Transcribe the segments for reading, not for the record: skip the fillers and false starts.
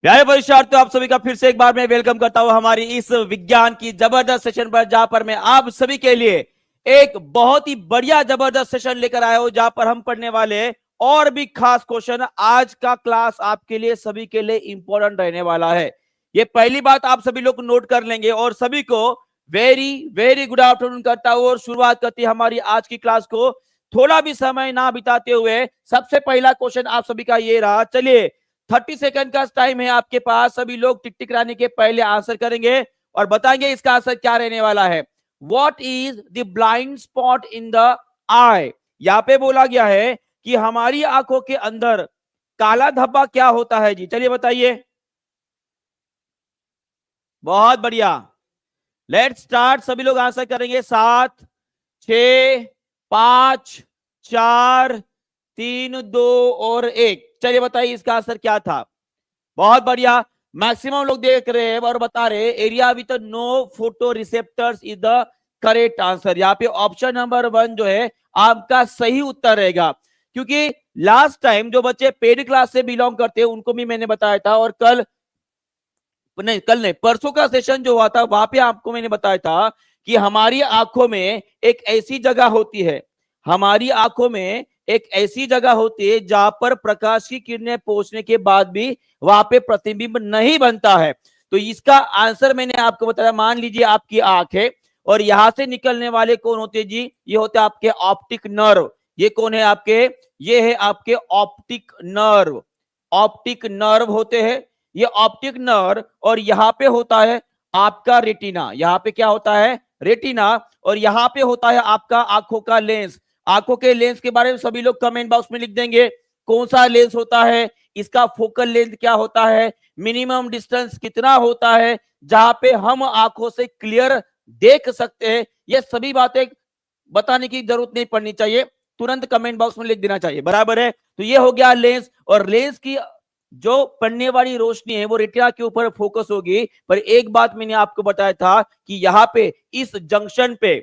प्यारे परीक्षार्थियों, आप सभी का फिर से एक बार मैं वेलकम करता हूं हमारी इस विज्ञान की जबरदस्त सेशन पर, जहां पर मैं आप सभी के लिए एक बहुत ही बढ़िया जबरदस्त सेशन लेकर आया हूं, जहां पर हम पढ़ने वाले और भी खास क्वेश्चन। आज का क्लास आपके लिए सभी के लिए इंपॉर्टेंट रहने वाला है। ये पहली बात आप सभी लोग नोट कर लेंगे और सभी को वेरी वेरी गुड आफ्टरनून करता हूं और शुरुआत करती है हमारी आज की क्लास को। थोड़ा भी समय ना बिताते हुए सबसे पहला क्वेश्चन आप सभी का ये रहा। चलिए, 30 सेकंड का टाइम है आपके पास। सभी लोग टिक टिक कराने के पहले आंसर करेंगे और बताएंगे इसका आंसर क्या रहने वाला है। What is the blind spot in the eye? यहां पे बोला गया है कि हमारी आंखों के अंदर काला धब्बा क्या होता है जी। चलिए बताइए। बहुत बढ़िया, लेट्स स्टार्ट। सभी लोग आंसर करेंगे। 7, 6, 5, 4, 3, 2 और 1। चलिए बताइए इसका आंसर क्या था। बहुत बढ़िया, मैक्सिमम लोग देख रहे हैं और बता रहे हैं area with no photoreceptors is the correct answer. यहाँ पे ऑप्शन नंबर 1 जो है आपका सही उत्तर रहेगा, क्योंकि लास्ट टाइम जो बच्चे पेड क्लास से बिलोंग करते हैं उनको भी मैंने बताया था, और कल नहीं परसों का सेशन जो हुआ था वहां पे आपको मैंने बताया था कि हमारी आंखों में एक ऐसी जगह होती है, हमारी आंखों में एक ऐसी जगह होती है जहां पर प्रकाश की किरणें पहुंचने के बाद भी वहां पे प्रतिबिंब नहीं बनता है। तो इसका आंसर मैंने आपको बताया। मान लीजिए आपकी आंख है और यहां से निकलने वाले कौन होते जी? ये होते आपके ऑप्टिक नर्व। ये कौन है आपके? ये है आपके ऑप्टिक नर्व। ऑप्टिक नर्व होते हैं ये ऑप्टिक नर्व, और यहां पे होता है आपका रेटिना। यहां पे क्या होता है? रेटिना। और यहां पे होता है आपका आंखों का लेंस। आंखों के लेंस के बारे में सभी लोग कमेंट बॉक्स में लिख देंगे कौन सा लेंस होता है, इसका फोकल लेंथ क्या होता है, मिनिमम डिस्टेंस कितना होता है जहां पे हम आंखों से क्लियर देख सकते हैं। ये सभी बातें बताने की जरूरत नहीं पड़नी चाहिए, तुरंत कमेंट बॉक्स में लिख देना चाहिए। बराबर है? तो ये हो गया लेंस, और लेंस की जो पड़ने वाली रोशनी है वो रेटिना के ऊपर फोकस होगी। पर एक बात मैंने आपको बताया था कि यहां पे इस जंक्शन पे,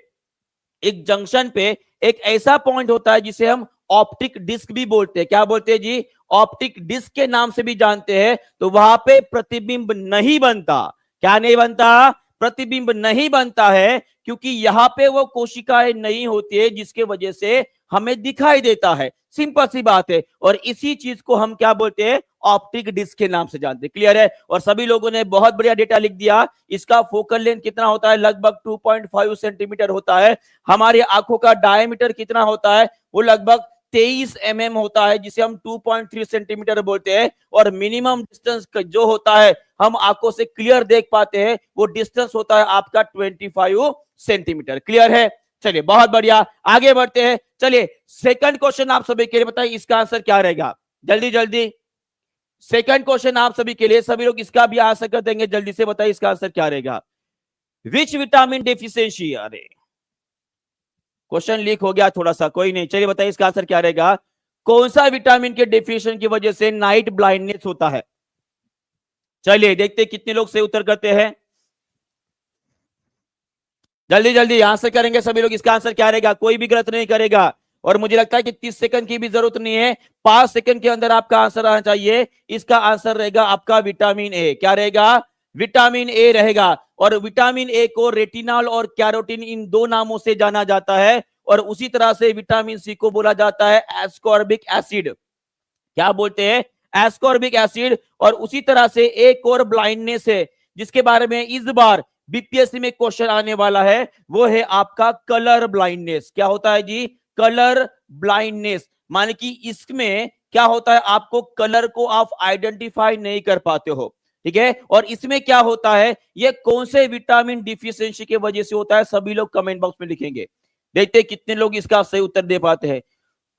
एक जंक्शन पे एक ऐसा पॉइंट होता है जिसे हम ऑप्टिक डिस्क भी बोलते हैं। क्या बोलते हैं जी? ऑप्टिक डिस्क के नाम से भी जानते हैं। तो वहां पे प्रतिबिंब नहीं बनता। क्या नहीं बनता? प्रतिबिंब नहीं बनता है, क्योंकि यहां पे वो कोशिकाएं नहीं होती है जिसके वजह से हमें दिखाई देता है। सिंपल सी बात है। और इसी चीज को हम क्या बोलते हैं? ऑप्टिक डिस्क के नाम से जानते हैं। क्लियर है? और सभी लोगों ने बहुत बढ़िया डेटा लिख दिया। इसका फोकल लेंथ कितना होता है? लगभग 2.5 सेंटीमीटर होता है। हमारी आंखों का डायमीटर कितना होता है? वो लगभग 23 mm होता है, जिसे हम 2.3 सेंटीमीटर बोलते हैं। और मिनिमम डिस्टेंस जो होता है हम आंखों से क्लियर देख पाते हैं, वो डिस्टेंस होता है आपका 25 सेंटीमीटर। क्लियर है? चलिए बहुत बढ़िया, आगे बढ़ते हैं। चलिए सेकंड क्वेश्चन आप सभी के लिए बताइए इसका आंसर क्या रहेगा। जल्दी जल्दी सेकंड क्वेश्चन आप सभी के लिए, सभी लोग इसका भी आंसर कर देंगे। जल्दी से बताइए इसका आंसर क्या रहेगा। Which vitamin deficiency? अरे क्वेश्चन लीक हो गया थोड़ा सा, कोई नहीं। चलिए बताइए इसका आंसर क्या रहेगा। कौन सा विटामिन के डेफिशिएंसी की वजह से नाइट ब्लाइंडनेस होता है? चलिए देखते कितने लोग सही उत्तर करते हैं। जल्दी जल्दी आंसर करेंगे सभी लोग। इसका आंसर क्या रहेगा? कोई भी गलत नहीं करेगा। और मुझे लगता है कि 30 सेकंड की भी जरूरत नहीं है, 5 सेकंड के अंदर आपका आंसर आना चाहिए। इसका आंसर रहेगा आपका विटामिन ए। क्या रहेगा? विटामिन ए रहेगा। और विटामिन ए को रेटिनॉल और कैरोटीन इन दो नामों से जाना जाता है। और उसी तरह से विटामिन सी को बोला जाता है एस्कॉर्बिक एसिड। क्या बोलते हैं? Ascorbic acid. और उसी तरह से एक और ब्लाइंडनेस है जिसके बारे में इस बार बीपीएससी में क्वेश्चन आने वाला है, वो है आपका कलर ब्लाइंडनेस। क्या होता है जी? Colour blindness. माने कि इसमें क्या होता है, आपको कलर को आप आइडेंटिफाई नहीं कर पाते हो। ठीक है? और इसमें क्या होता है, ये कौन से विटामिन डिफिशियंसी की वजह से होता है? सभी लोग कमेंट बॉक्स में लिखेंगे। देखते हैं कितने लोग इसका सही उत्तर दे पाते हैं।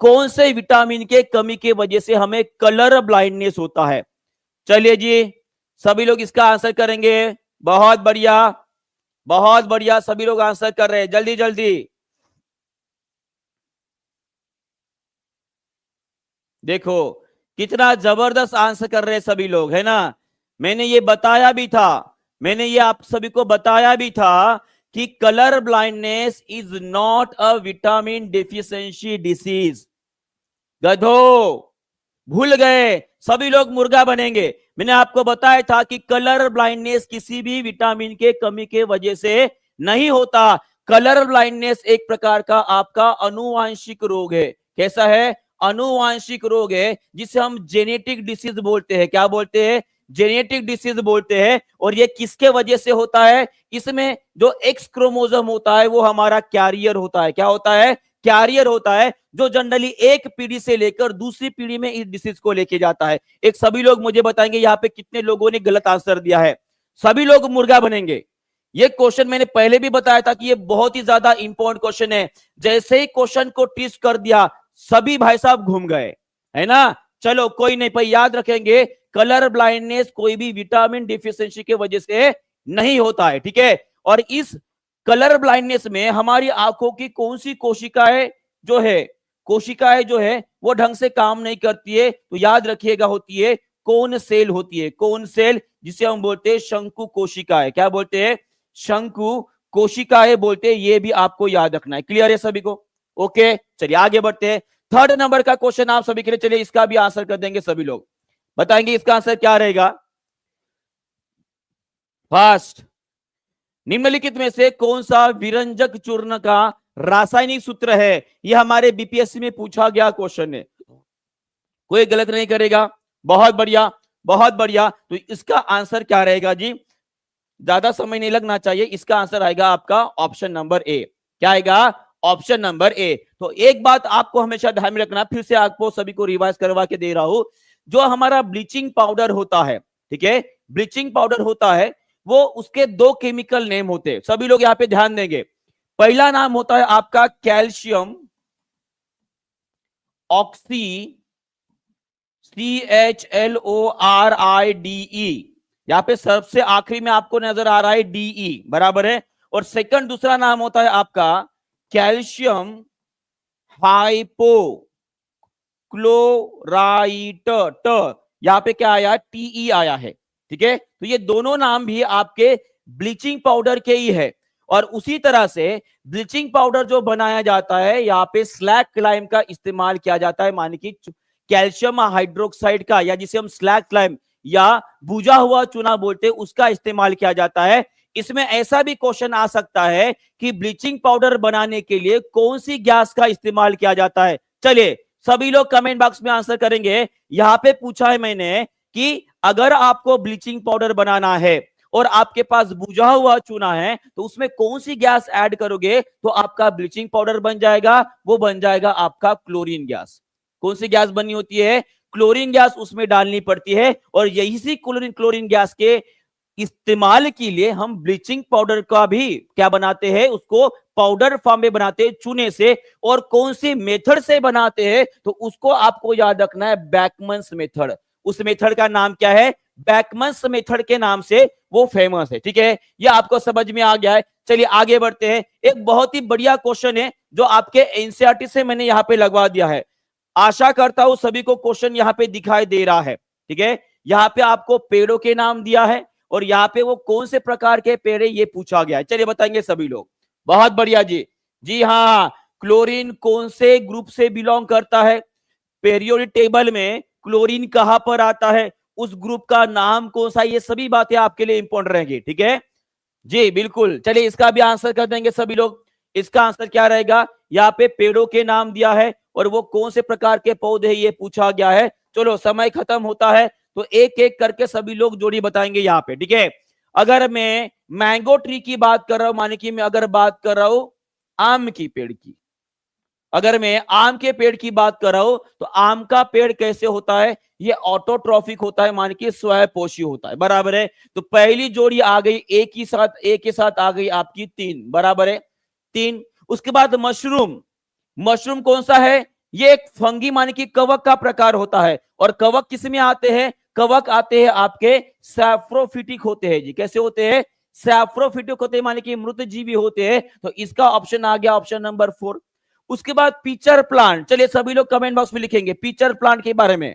कौन से विटामिन के कमी के वजह से हमें कलर ब्लाइंडनेस होता है? चलिए जी सभी लोग इसका आंसर करेंगे। बहुत बढ़िया, बहुत बढ़िया, सभी लोग आंसर कर रहे हैं। जल्दी जल्दी देखो कितना जबरदस्त आंसर कर रहे हैं सभी लोग, है ना? मैंने ये बताया भी था, मैंने ये आप सभी को बताया भी था कि colour blindness is not a vitamin deficiency disease. गधो, भूल गए? सभी लोग मुर्गा बनेंगे। मैंने आपको बताया था कि कलर ब्लाइंडनेस किसी भी विटामिन के कमी के वजह से नहीं होता। कलर ब्लाइंडनेस एक प्रकार का आपका अनुवांशिक रोग है। कैसा है? अनुवांशिक रोग है, जिसे हम जेनेटिक डिसीज बोलते हैं। क्या बोलते हैं? जेनेटिक डिसीज बोलते हैं। और ये किसके वजह से होता है? इसमें जो एक्स क्रोमोसोम होता है वो हमारा कैरियर होता है। क्या होता है? कैरियर होता है, जो जनरली एक पीढ़ी से लेकर दूसरी पीढ़ी में इस डिसीज को लेके जाता है। एक सभी लोग मुझे बताएंगे यहाँ पे कितने लोगों ने गलत आंसर दिया है। सभी लोग मुर्गा बनेंगे। ये क्वेश्चन मैंने पहले भी बताया था कि ये बहुत ही ज्यादा इंपॉर्टेंट क्वेश्चन है। जैसे ही क्वेश्चन को ट्विस्ट कर दिया, सभी भाई साहब घूम गए, है ना। चलो कोई नहीं, पर याद रखेंगे कलर ब्लाइंडनेस कोई भी विटामिन डिफिशियंसी के वजह से नहीं होता है, ठीक है। और इस कलर ब्लाइंडनेस में हमारी आंखों की कौन सी कोशिकाएं जो है वो ढंग से काम नहीं करती है, तो याद रखिएगा होती है कोन सेल होती है। कोन सेल, जिसे हम बोलते हैं शंकु कोशिकाएं। क्या बोलते हैं? शंकु कोशिकाएं बोलते हैं। ये भी आपको याद रखना है। क्लियर है सभी को? ओके, चलिए आगे बढ़ते हैं। थर्ड नंबर का क्वेश्चन आप सभी के लिए, चलिए इसका भी आंसर कर देंगे सभी लोग। बताएंगे इसका आंसर क्या रहेगा? फास्ट। निम्नलिखित में से कौन सा विरंजक चूर्ण का रासायनिक सूत्र है? यह हमारे बीपीएससी में पूछा गया क्वेश्चन है, कोई गलत नहीं करेगा। बहुत बढ़िया, बहुत बढ़िया। तो इसका आंसर क्या रहेगा जी? ज्यादा समय नहीं लगना चाहिए। इसका आंसर आएगा आपका ऑप्शन नंबर ए। क्या आएगा? Option number A. तो एक बात आपको हमेशा ध्यान में रखना, फिर से आपको सभी को रिवाइज करवा के दे रहा हूं। जो हमारा ब्लीचिंग पाउडर होता है, ठीक है, ब्लीचिंग पाउडर होता है, वो उसके दो केमिकल नेम होते हैं। सभी लोग यहां पे ध्यान देंगे। पहला नाम होता है आपका कैल्शियम ऑक्सी, CHLORIDE। यहां पे सबसे आखिरी में आपको नजर आ रहा है DE, बराबर है। और सेकंड दूसरा नाम होता है आपका कैल्शियम हाइपोक्लोराइट। यहां पे क्या आया? TE आया है, ठीक है। तो ये दोनों नाम भी आपके ब्लीचिंग पाउडर के ही है। और उसी तरह से ब्लीचिंग पाउडर जो बनाया जाता है, यहाँ पे स्लैक क्लाइम का इस्तेमाल किया जाता है। माने कि कैल्शियम हाइड्रोक्साइड का, या जिसे हम स्लैक क्लाइम या बुझा हुआ चूना बोलते हैं, उसका इस्तेमाल किया जाता है। इसमें ऐसा भी क्वेश्चन आ सकता है कि ब्लीचिंग पाउडर बनाने के लिए कौन सी गैस का इस्तेमाल किया जाता है। चलिए सभी लोग कमेंट बॉक्स में आंसर करेंगे। यहां पे पूछा है मैंने कि अगर आपको ब्लीचिंग पाउडर बनाना है और आपके पास बुझा हुआ चूना है, तो उसमें कौन सी गैस ऐड करोगे तो आपका ब्लीचिंग पाउडर बन जाएगा? वो बन जाएगा आपका क्लोरीन गैस। कौन सी गैस बनी होती है? क्लोरीन गैस उसमें डालनी पड़ती है। और यही सी क्लोरीन गैस के इस्तेमाल के लिए हम ब्लीचिंग पाउडर का भी क्या बनाते हैं? उसको पाउडर फॉर्म में बनाते हैं चूने से। और कौन सी मेथड से बनाते हैं तो उसको आपको याद रखना है, बैकमन्स मेथड। उस मेथड का नाम क्या है? बैकमन्स मेथड के नाम से वो फेमस है, ठीक है। ये आपको समझ में आ गया है। चलिए आगे बढ़ते हैं। एक बहुत ही बढ़िया क्वेश्चन है जो आपके एनसीईआरटी से मैंने यहाँ पे लगवा दिया है। आशा करता हूं सभी को क्वेश्चन यहाँ पे दिखाई दे रहा है, ठीक है। यहाँ पे आपको पेड़ों के नाम दिया है और यहाँ पे वो कौन से प्रकार के पेड़ है ये पूछा गया है। चलिए बताएंगे सभी लोग। बहुत बढ़िया जी। जी हाँ, क्लोरीन कौन से ग्रुप से बिलोंग करता है? पीरियोडिक टेबल में क्लोरीन कहां पर आता है? उस ग्रुप का नाम कौन सा? ये सभी बातें आपके लिए इंपॉर्टेंट रहेंगी, ठीक है जी, बिल्कुल। चलिए इसका भी आंसर कर देंगे सभी लोग। इसका आंसर क्या रहेगा? यहाँ पे पेड़ों के नाम दिया है और वो कौन से प्रकार के पौधे ये पूछा गया है। चलो समय खत्म होता है तो एक एक करके सभी लोग जोड़ी बताएंगे यहाँ पे, ठीक है। अगर मैं मैंगो ट्री की बात कर रहा हूं, माने कि मैं अगर बात कर रहा हूं आम की पेड़ की, अगर मैं आम के पेड़ की बात कर रहा हूं तो आम का पेड़ कैसे होता है? ये ऑटोट्रॉफिक होता है, मान के स्वयंपोषी होता है, बराबर है। तो पहली जोड़ी आ गई एक के साथ आ गई आपकी 3, बराबर है 3। उसके बाद मशरूम। मशरूम कौन सा है? ये एक फंगी माने कि कवक का प्रकार होता है। और कवक किस में आते हैं? कवक आते हैं आपके सैप्रोफिटिक होते हैं जी। कैसे होते हैं? सैप्रोफिटिक होते हैं, माने कि मृत जीवी होते हैं। तो इसका ऑप्शन आ गया ऑप्शन नंबर 4। उसके बाद पिचर प्लांट। चलिए सभी लोग कमेंट बॉक्स में लिखेंगे पिचर प्लांट के बारे में।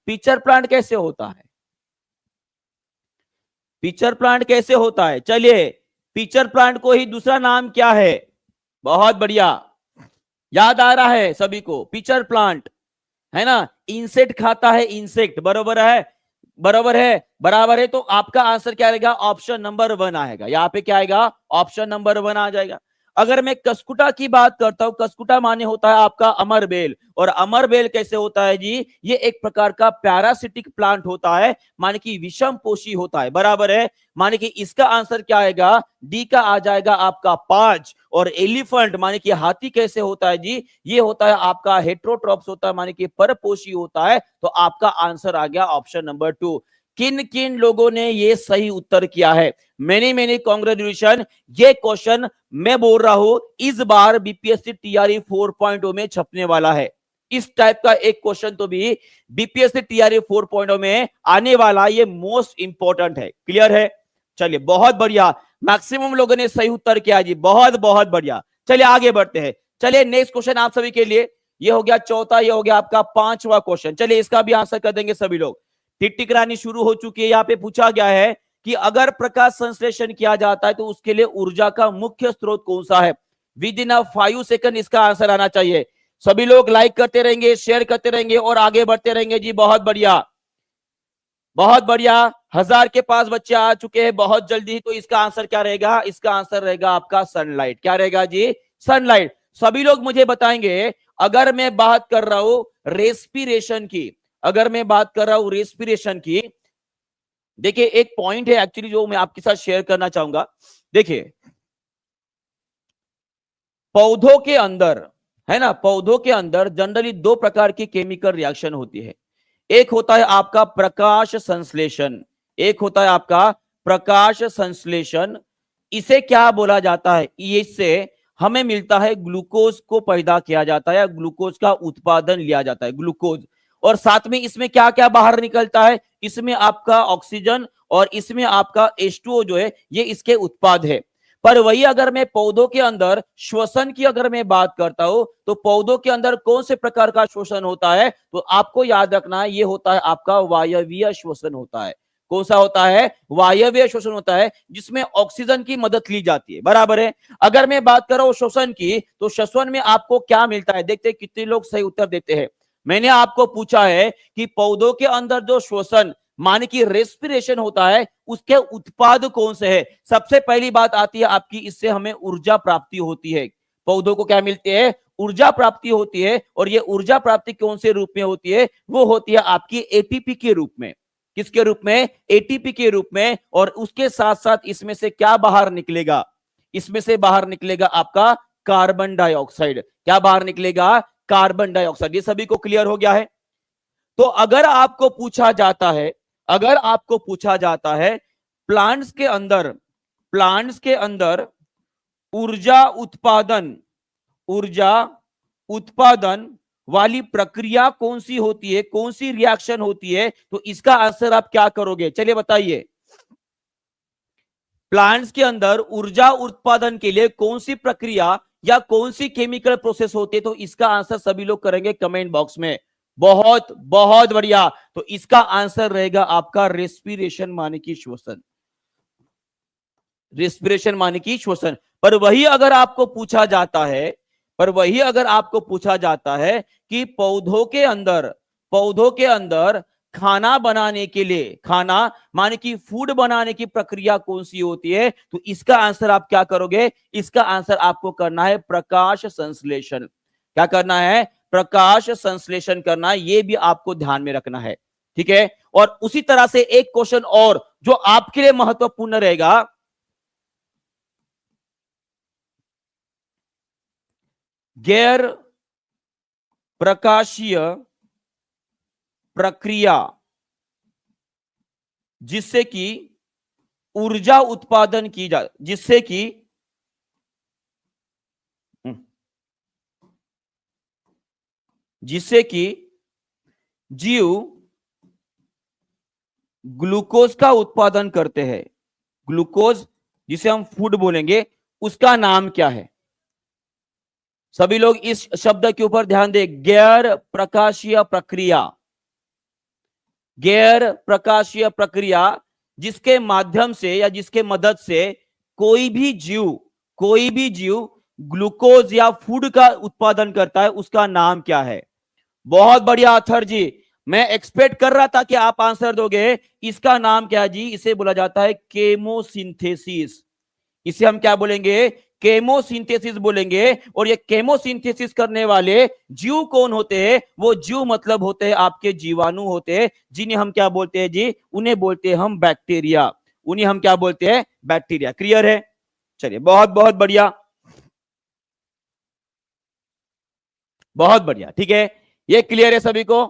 पिचर प्लांट कैसे होता है? पिचर प्लांट कैसे होता है? चलिए पिचर प्लांट को ही दूसरा नाम क्या है? बहुत बढ़िया, याद आ रहा है सभी को। पिचर प्लांट है ना, इंसेक्ट खाता है, इंसेक्ट, बरोबर है। बराबर है, बराबर है। तो आपका आंसर क्या रहेगा? ऑप्शन नंबर 1 आएगा। यहाँ पे क्या आएगा? ऑप्शन नंबर 1 आ जाएगा। अगर मैं कसकुटा की बात करता हूं, कसकुटा माने होता है आपका अमर बेल। और अमर बेल कैसे होता है जी? ये एक प्रकार का पैरासिटिक प्लांट होता है, माने कि विषम पोषी होता है, बराबर है। माने कि इसका आंसर क्या आएगा? डी का आ जाएगा आपका 5। और एलिफेंट माने कि हाथी कैसे होता है जी? ये होता है आपका हेट्रोट्रॉप्स होता है, माने कि परपोषी होता है। तो आपका आंसर आ गया ऑप्शन नंबर 2। किन किन लोगों ने ये सही उत्तर किया है? मैंने कांग्रेचुलेशन। ये क्वेश्चन मैं बोल रहा हूं इस बार बीपीएससी टीआरई 4.0 में छपने वाला है। इस टाइप का एक क्वेश्चन तो भी बीपीएससी टीआरई 4.0 में आने वाला, ये मोस्ट इंपॉर्टेंट है। क्लियर है? चलिए बहुत बढ़िया, मैक्सिमम लोगों ने सही उत्तर किया जी, बहुत बहुत बढ़िया। चलिए आगे बढ़ते हैं। चलिए नेक्स्ट क्वेश्चन आप सभी के लिए, ये हो गया चौथा, ये हो गया आपका 5वां क्वेश्चन। चलिए इसका भी आंसर कर देंगे सभी लोग। टिक रानी शुरू हो चुकी है। यहाँ पे पूछा गया है कि अगर प्रकाश संश्लेषण किया जाता है तो उसके लिए ऊर्जा का मुख्य स्रोत कौन सा है? विद इन 5 सेकंड इसका आंसर आना चाहिए। सभी लोग लाइक करते रहेंगे, शेयर करते रहेंगे और आगे बढ़ते रहेंगे जी। बहुत बढ़िया, बहुत बढ़िया। 1000 के पास बच्चे आ चुके हैं बहुत जल्दी। तो इसका आंसर क्या रहेगा? इसका आंसर रहेगा आपका सनलाइट। क्या रहेगा जी? सनलाइट। सभी लोग मुझे बताएंगे, अगर मैं बात कर रहा हूं रेस्पिरेशन की, अगर मैं बात कर रहा हूं रेस्पिरेशन की, देखिए एक पॉइंट है एक्चुअली जो मैं आपके साथ शेयर करना चाहूंगा। देखिए पौधों के अंदर, है ना, पौधों के अंदर जनरली 2 प्रकार की केमिकल रिएक्शन होती है। एक होता है आपका प्रकाश संश्लेषण, एक होता है आपका प्रकाश संश्लेषण। इसे क्या बोला जाता है? इससे हमें मिलता है ग्लूकोज को पैदा किया जाता है, ग्लूकोज का उत्पादन लिया जाता है, ग्लूकोज। और साथ में इसमें क्या क्या बाहर निकलता है? इसमें आपका ऑक्सीजन और इसमें आपका H2O जो है, ये इसके उत्पाद है। पर वही अगर मैं पौधों के अंदर श्वसन की अगर मैं बात करता हूं, तो पौधों के अंदर कौन से प्रकार का श्वसन होता है? तो आपको याद रखना है, ये होता है आपका वायवीय श्वसन होता है। कौन सा होता है? वायवीय श्वसन होता है, जिसमें ऑक्सीजन की मदद ली जाती है, बराबर है। अगर मैं बात कर रहा हूं श्वसन की, तो श्वसन में आपको क्या मिलता है? देखते हैं कितने लोग सही उत्तर देते हैं। मैंने आपको पूछा है कि पौधों के अंदर जो श्वसन माने कि रेस्पिरेशन होता है, उसके उत्पाद कौन से है? सबसे पहली बात आती है आपकी, इससे हमें ऊर्जा प्राप्ति होती है। पौधों को क्या मिलती है? ऊर्जा प्राप्ति होती है। और ये ऊर्जा प्राप्ति कौन से रूप में होती है? वो होती है आपकी एटीपी के रूप में। किसके रूप में? एटीपी के रूप में। और उसके साथ साथ इसमें से क्या बाहर निकलेगा? इसमें से बाहर निकलेगा आपका कार्बन डाइऑक्साइड। क्या बाहर निकलेगा? Carbon dioxide. ये सभी को क्लियर हो गया है? तो अगर आपको पूछा जाता है, अगर आपको पूछा जाता है प्लांट्स के अंदर ऊर्जा उत्पादन वाली प्रक्रिया कौन सी होती है, कौन सी रिएक्शन होती है? तो इसका आंसर आप क्या करोगे? चलिए बताइए। प्लांट्स के अंदर ऊर्जा उत्पादन के लिए कौन सी प्रक्रिया या कौन सी केमिकल प्रोसेस होती है? तो इसका आंसर सभी लोग करेंगे कमेंट बॉक्स में। बहुत बहुत बढ़िया। तो इसका आंसर रहेगा आपका रेस्पिरेशन माने की श्वसन। रेस्पिरेशन माने की श्वसन। पर वही अगर आपको पूछा जाता है, कि पौधों के अंदर खाना बनाने के लिए, खाना माने कि फूड बनाने की प्रक्रिया कौन सी होती है? तो इसका आंसर आप क्या करोगे? इसका आंसर आपको करना है प्रकाश संश्लेषण। क्या करना है? प्रकाश संश्लेषण करना है। ये भी आपको ध्यान में रखना है, ठीक है। और उसी तरह से एक क्वेश्चन और जो आपके लिए महत्वपूर्ण रहेगा, गैर प्रकाशीय प्रक्रिया जिससे कि ऊर्जा उत्पादन की जा जिससे कि जीव ग्लूकोज का उत्पादन करते हैं। ग्लूकोज जिसे हम फूड बोलेंगे, उसका नाम क्या है? सभी लोग इस शब्द के ऊपर ध्यान दें। गैर प्रकाशीय प्रक्रिया, गैर प्रकाशीय प्रक्रिया जिसके माध्यम से या जिसके मदद से कोई भी जीव ग्लूकोज या फूड का उत्पादन करता है, उसका नाम क्या है? बहुत बढ़िया अथर जी, मैं एक्सपेक्ट कर रहा था कि आप आंसर दोगे। इसका नाम क्या जी? इसे बोला जाता है केमोसिंथेसिस। इसे हम क्या बोलेंगे? केमोसिंथेसिस बोलेंगे। और ये केमोसिंथेसिस करने वाले जीव कौन होते हैं? वो जीव मतलब होते हैं आपके जीवाणु होते हैं, जिन्हें हम क्या बोलते हैं जी? उन्हें बोलते हैं हम बैक्टीरिया। उन्हें हम क्या बोलते हैं? बैक्टीरिया। क्लियर है? चलिए, बहुत बहुत बढ़िया, बहुत बढ़िया। ठीक है, ये क्लियर है सभी को?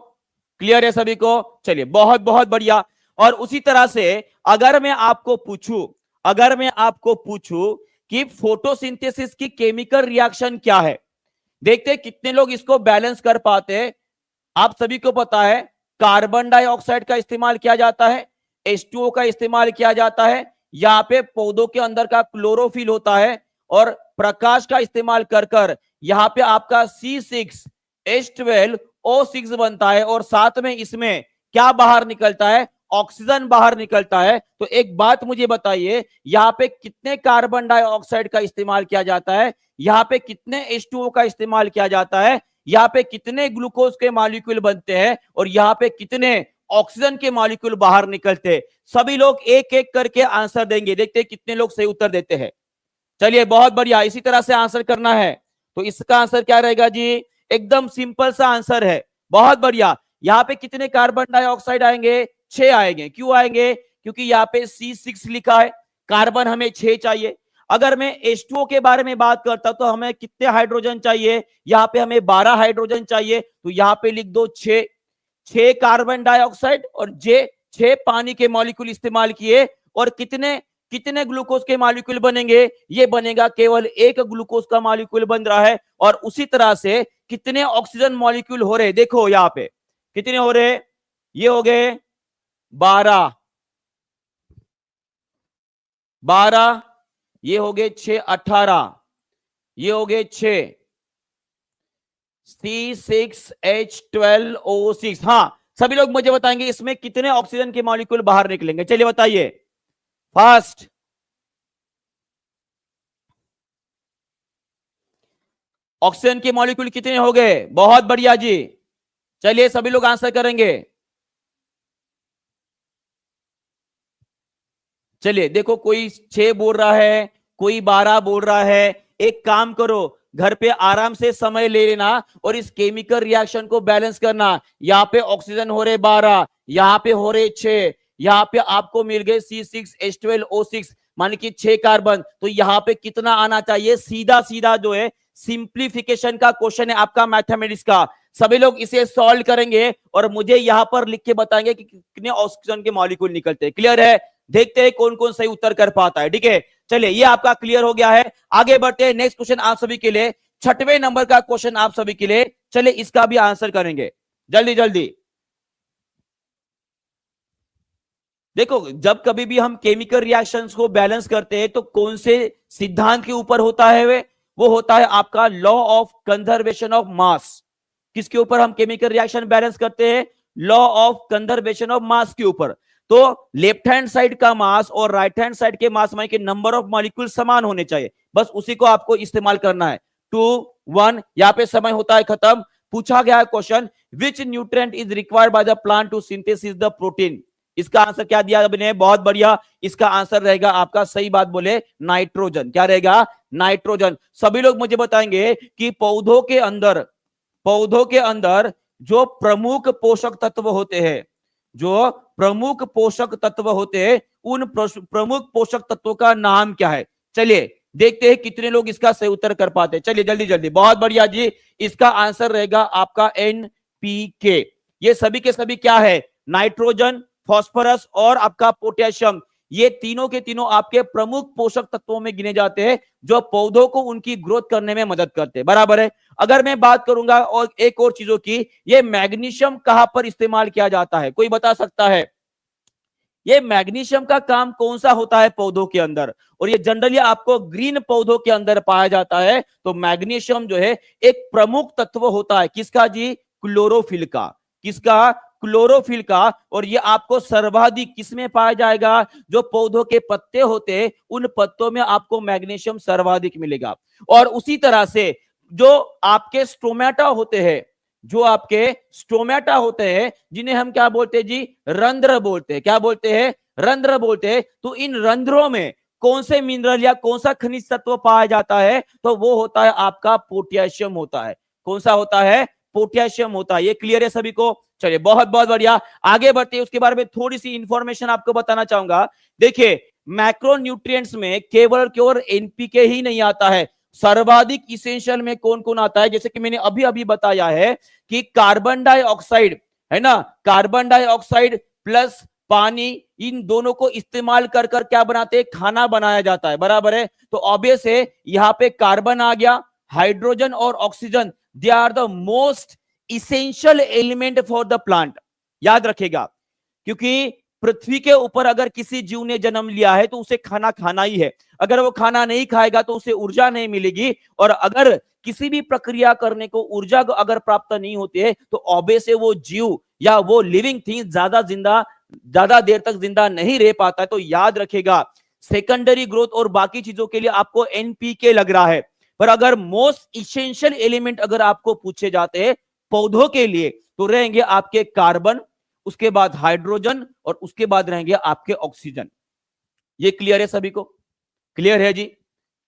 क्लियर है सभी को? चलिए, बहुत बहुत बढ़िया। और उसी तरह से अगर मैं आपको पूछूं, अगर मैं आपको पूछूं कि फोटोसिंथेसिस की केमिकल रिएक्शन क्या है, देखते हैं कितने लोग इसको बैलेंस कर पाते हैं। आप सभी को पता है कार्बन डाइऑक्साइड का इस्तेमाल किया जाता है, H2O का इस्तेमाल किया जाता है, यहाँ पे पौधों के अंदर का क्लोरोफिल होता है, और प्रकाश का इस्तेमाल कर कर यहाँ पे आपका C6H12O6 बनता है, और साथ में इसमें क्या बाहर निकलता है? ऑक्सीजन बाहर निकलता है। तो एक बात मुझे बताइए, यहाँ पे कितने कार्बन डाइऑक्साइड का इस्तेमाल किया जाता है? यहाँ पे कितने H2O का इस्तेमाल किया जाता है? यहाँ पे कितने ग्लूकोज के मॉलिक्यूल बनते हैं? और यहाँ पे कितने ऑक्सीजन के मॉलिक्यूल बाहर निकलते हैं? सभी लोग एक एक करके आंसर देंगे, देखते हैं कितने लोग सही उत्तर देते हैं। चलिए, बहुत बढ़िया, इसी तरह से आंसर करना है। तो इसका आंसर क्या रहेगा जी? एकदम सिंपल सा आंसर है। बहुत बढ़िया। यहाँ पे कितने कार्बन डाइऑक्साइड आएंगे? 6 आएंगे। क्यों आएंगे? क्योंकि यहाँ पे C6 लिखा है, कार्बन हमें 6 चाहिए। अगर मैं H2O के बारे में बात करता तो हमें कितने हाइड्रोजन चाहिए? यहाँ पे हमें 12 हाइड्रोजन चाहिए। तो यहाँ पे लिख दो 6। 6 कार्बन डाइऑक्साइड और 6 पानी के मॉलिक्यूल इस्तेमाल किए। और कितने कितने ग्लूकोज के मॉलिक्यूल बनेंगे? ये बनेगा केवल एक ग्लूकोज का मॉलिक्यूल बन रहा है। और उसी तरह से कितने ऑक्सीजन मॉलिक्यूल हो रहे? देखो यहाँ पे कितने हो रहे? ये हो गए 12, 12, ये हो गए 6, 18, ये हो गए 6, C6H12O6। हाँ, सभी लोग मुझे बताएंगे इसमें कितने ऑक्सीजन के मॉलिक्यूल बाहर निकलेंगे? चलिए बताइए फास्ट। ऑक्सीजन के मॉलिक्यूल कितने हो गए? बहुत बढ़िया जी। चलिए, सभी लोग आंसर करेंगे। चलिए देखो, कोई 6 बोल रहा है, कोई 12 बोल रहा है। एक काम करो, घर पे आराम से समय ले लेना और इस केमिकल रिएक्शन को बैलेंस करना। यहाँ पे ऑक्सीजन हो रहे 12, यहाँ पे हो रहे 6, यहाँ पे आपको मिल गए C6H12O6, मान कि 6 कार्बन। तो यहाँ पे कितना आना चाहिए? सीधा सीधा जो है सिंप्लीफिकेशन का क्वेश्चन है आपका मैथमेटिक्स का। सभी लोग इसे सॉल्व करेंगे और मुझे यहाँ पर लिख के बताएंगे कि कितने ऑक्सीजन के मॉलिक्यूल निकलते हैं। क्लियर है? देखते हैं कौन कौन सही उत्तर कर पाता है। ठीक है, चलिए, ये आपका क्लियर हो गया है। आगे बढ़ते हैं, नेक्स्ट क्वेश्चन आप सभी के लिए, 6वें नंबर का क्वेश्चन आप सभी के लिए। चलिए, इसका भी आंसर करेंगे जल्दी जल्दी। देखो, जब कभी भी हम केमिकल रिएक्शंस को बैलेंस करते हैं तो कौन से सिद्धांत के ऊपर होता है? वो होता है आपका law of conservation of mass. किसके ऊपर हम केमिकल रिएक्शन बैलेंस करते हैं? Law of conservation of mass के ऊपर। तो लेफ्ट हैंड साइड का मास और राइट हैंड साइड के मास में के नंबर ऑफ मॉलिक्यूल समान होने चाहिए। बस उसी को आपको इस्तेमाल करना है। 2, 1, यहाँ पे समय होता है खत्म। पूछा गया है question, which nutrient is required by the plant to synthesis the protein? इसका आंसर क्या दिया आपने? बहुत बढ़िया, इसका आंसर रहेगा आपका, सही बात बोले, नाइट्रोजन। क्या रहेगा? नाइट्रोजन। सभी लोग मुझे बताएंगे कि पौधों के अंदर जो प्रमुख पोषक तत्व होते हैं, जो प्रमुख पोषक तत्व होते हैं, उन प्रमुख पोषक तत्वों का नाम क्या है? चलिए देखते हैं कितने लोग इसका सही उत्तर कर पाते हैं। चलिए जल्दी जल्दी। बहुत बढ़िया जी, इसका आंसर रहेगा आपका NPK। ये सभी के सभी क्या है? नाइट्रोजन, फास्फोरस और आपका पोटेशियम। ये तीनों के तीनों आपके प्रमुख पोषक तत्वों में गिने जाते हैं, जो पौधों को उनकी ग्रोथ करने में मदद करते हैं। बराबर है? अगर मैं बात करूंगा और एक और चीजों की, ये मैग्नीशियम कहां पर इस्तेमाल किया जाता है? कोई बता सकता है? ये मैग्नीशियम का काम कौन सा होता है पौधों के अंदर? और ये जनरली आपको ग्रीन पौधों के अंदर पाया जाता है। तो मैग्नीशियम जो है एक प्रमुख तत्व होता है, किसका जी? क्लोरोफिल का। किसका? क्लोरोफिल का। और ये आपको सर्वाधिक किसमें पाया जाएगा? जो पौधों के पत्ते होते हैं, उन पत्तों में आपको मैग्नीशियम सर्वाधिक मिलेगा। और उसी तरह से जो आपके स्टोमेटा होते हैं, जो आपके स्टोमेटा होते हैं, जिन्हें हम क्या बोलते हैं जी, रंध्र बोलते हैं। क्या बोलते हैं? रंध्र बोलते हैं। तो इन रंध्रों में कौन से मिनरल या कौन सा खनिज तत्व पाया जाता है? तो वो होता है आपका पोटेशियम होता है। कौन सा होता है? पोटेशियम होता है। ये क्लियर है सभी को? चलिए बहुत बहुत बढ़िया, आगे बढ़ते हैं। उसके बारे में थोड़ी सी इंफॉर्मेशन आपको बताना चाहूंगा। देखिए, मैक्रो न्यूट्रिएंट्स में केवल केवल एनपीके ही नहीं आता है, सर्वाधिक इसेंशियल में कौन कौन आता है? जैसे कि मैंने अभी अभी बताया है कि कार्बन डाइऑक्साइड, है ना, कार्बन डाइऑक्साइड प्लस पानी, इन दोनों को इस्तेमाल कर कर क्या बनाते हैं? खाना बनाया जाता है, बराबर है। तो ऑब्वियस है यहां पे कार्बन आ गया, हाइड्रोजन और oxygen, they are the most essential element for the plant. याद रखेगा, क्योंकि पृथ्वी के ऊपर अगर किसी जीव ने जन्म लिया है तो उसे खाना खाना ही है। अगर वो खाना नहीं खाएगा तो उसे ऊर्जा नहीं मिलेगी, और अगर किसी भी प्रक्रिया करने को ऊर्जा अगर प्राप्त नहीं होती है तो ऑब्वियस है वो जीव या वो लिविंग थिंग ज्यादा देर तक जिंदा नहीं रह पाता है। तो याद रखेगा, सेकेंडरी ग्रोथ और बाकी चीजों के लिए आपको एनपीके लग रहा है, पर अगर मोस्ट इसेंशियल एलिमेंट अगर आपको पूछे जाते हैं पौधों के लिए, तो रहेंगे आपके कार्बन, उसके बाद हाइड्रोजन, और उसके बाद रहेंगे आपके ऑक्सीजन। ये क्लियर है सभी को? क्लियर है जी?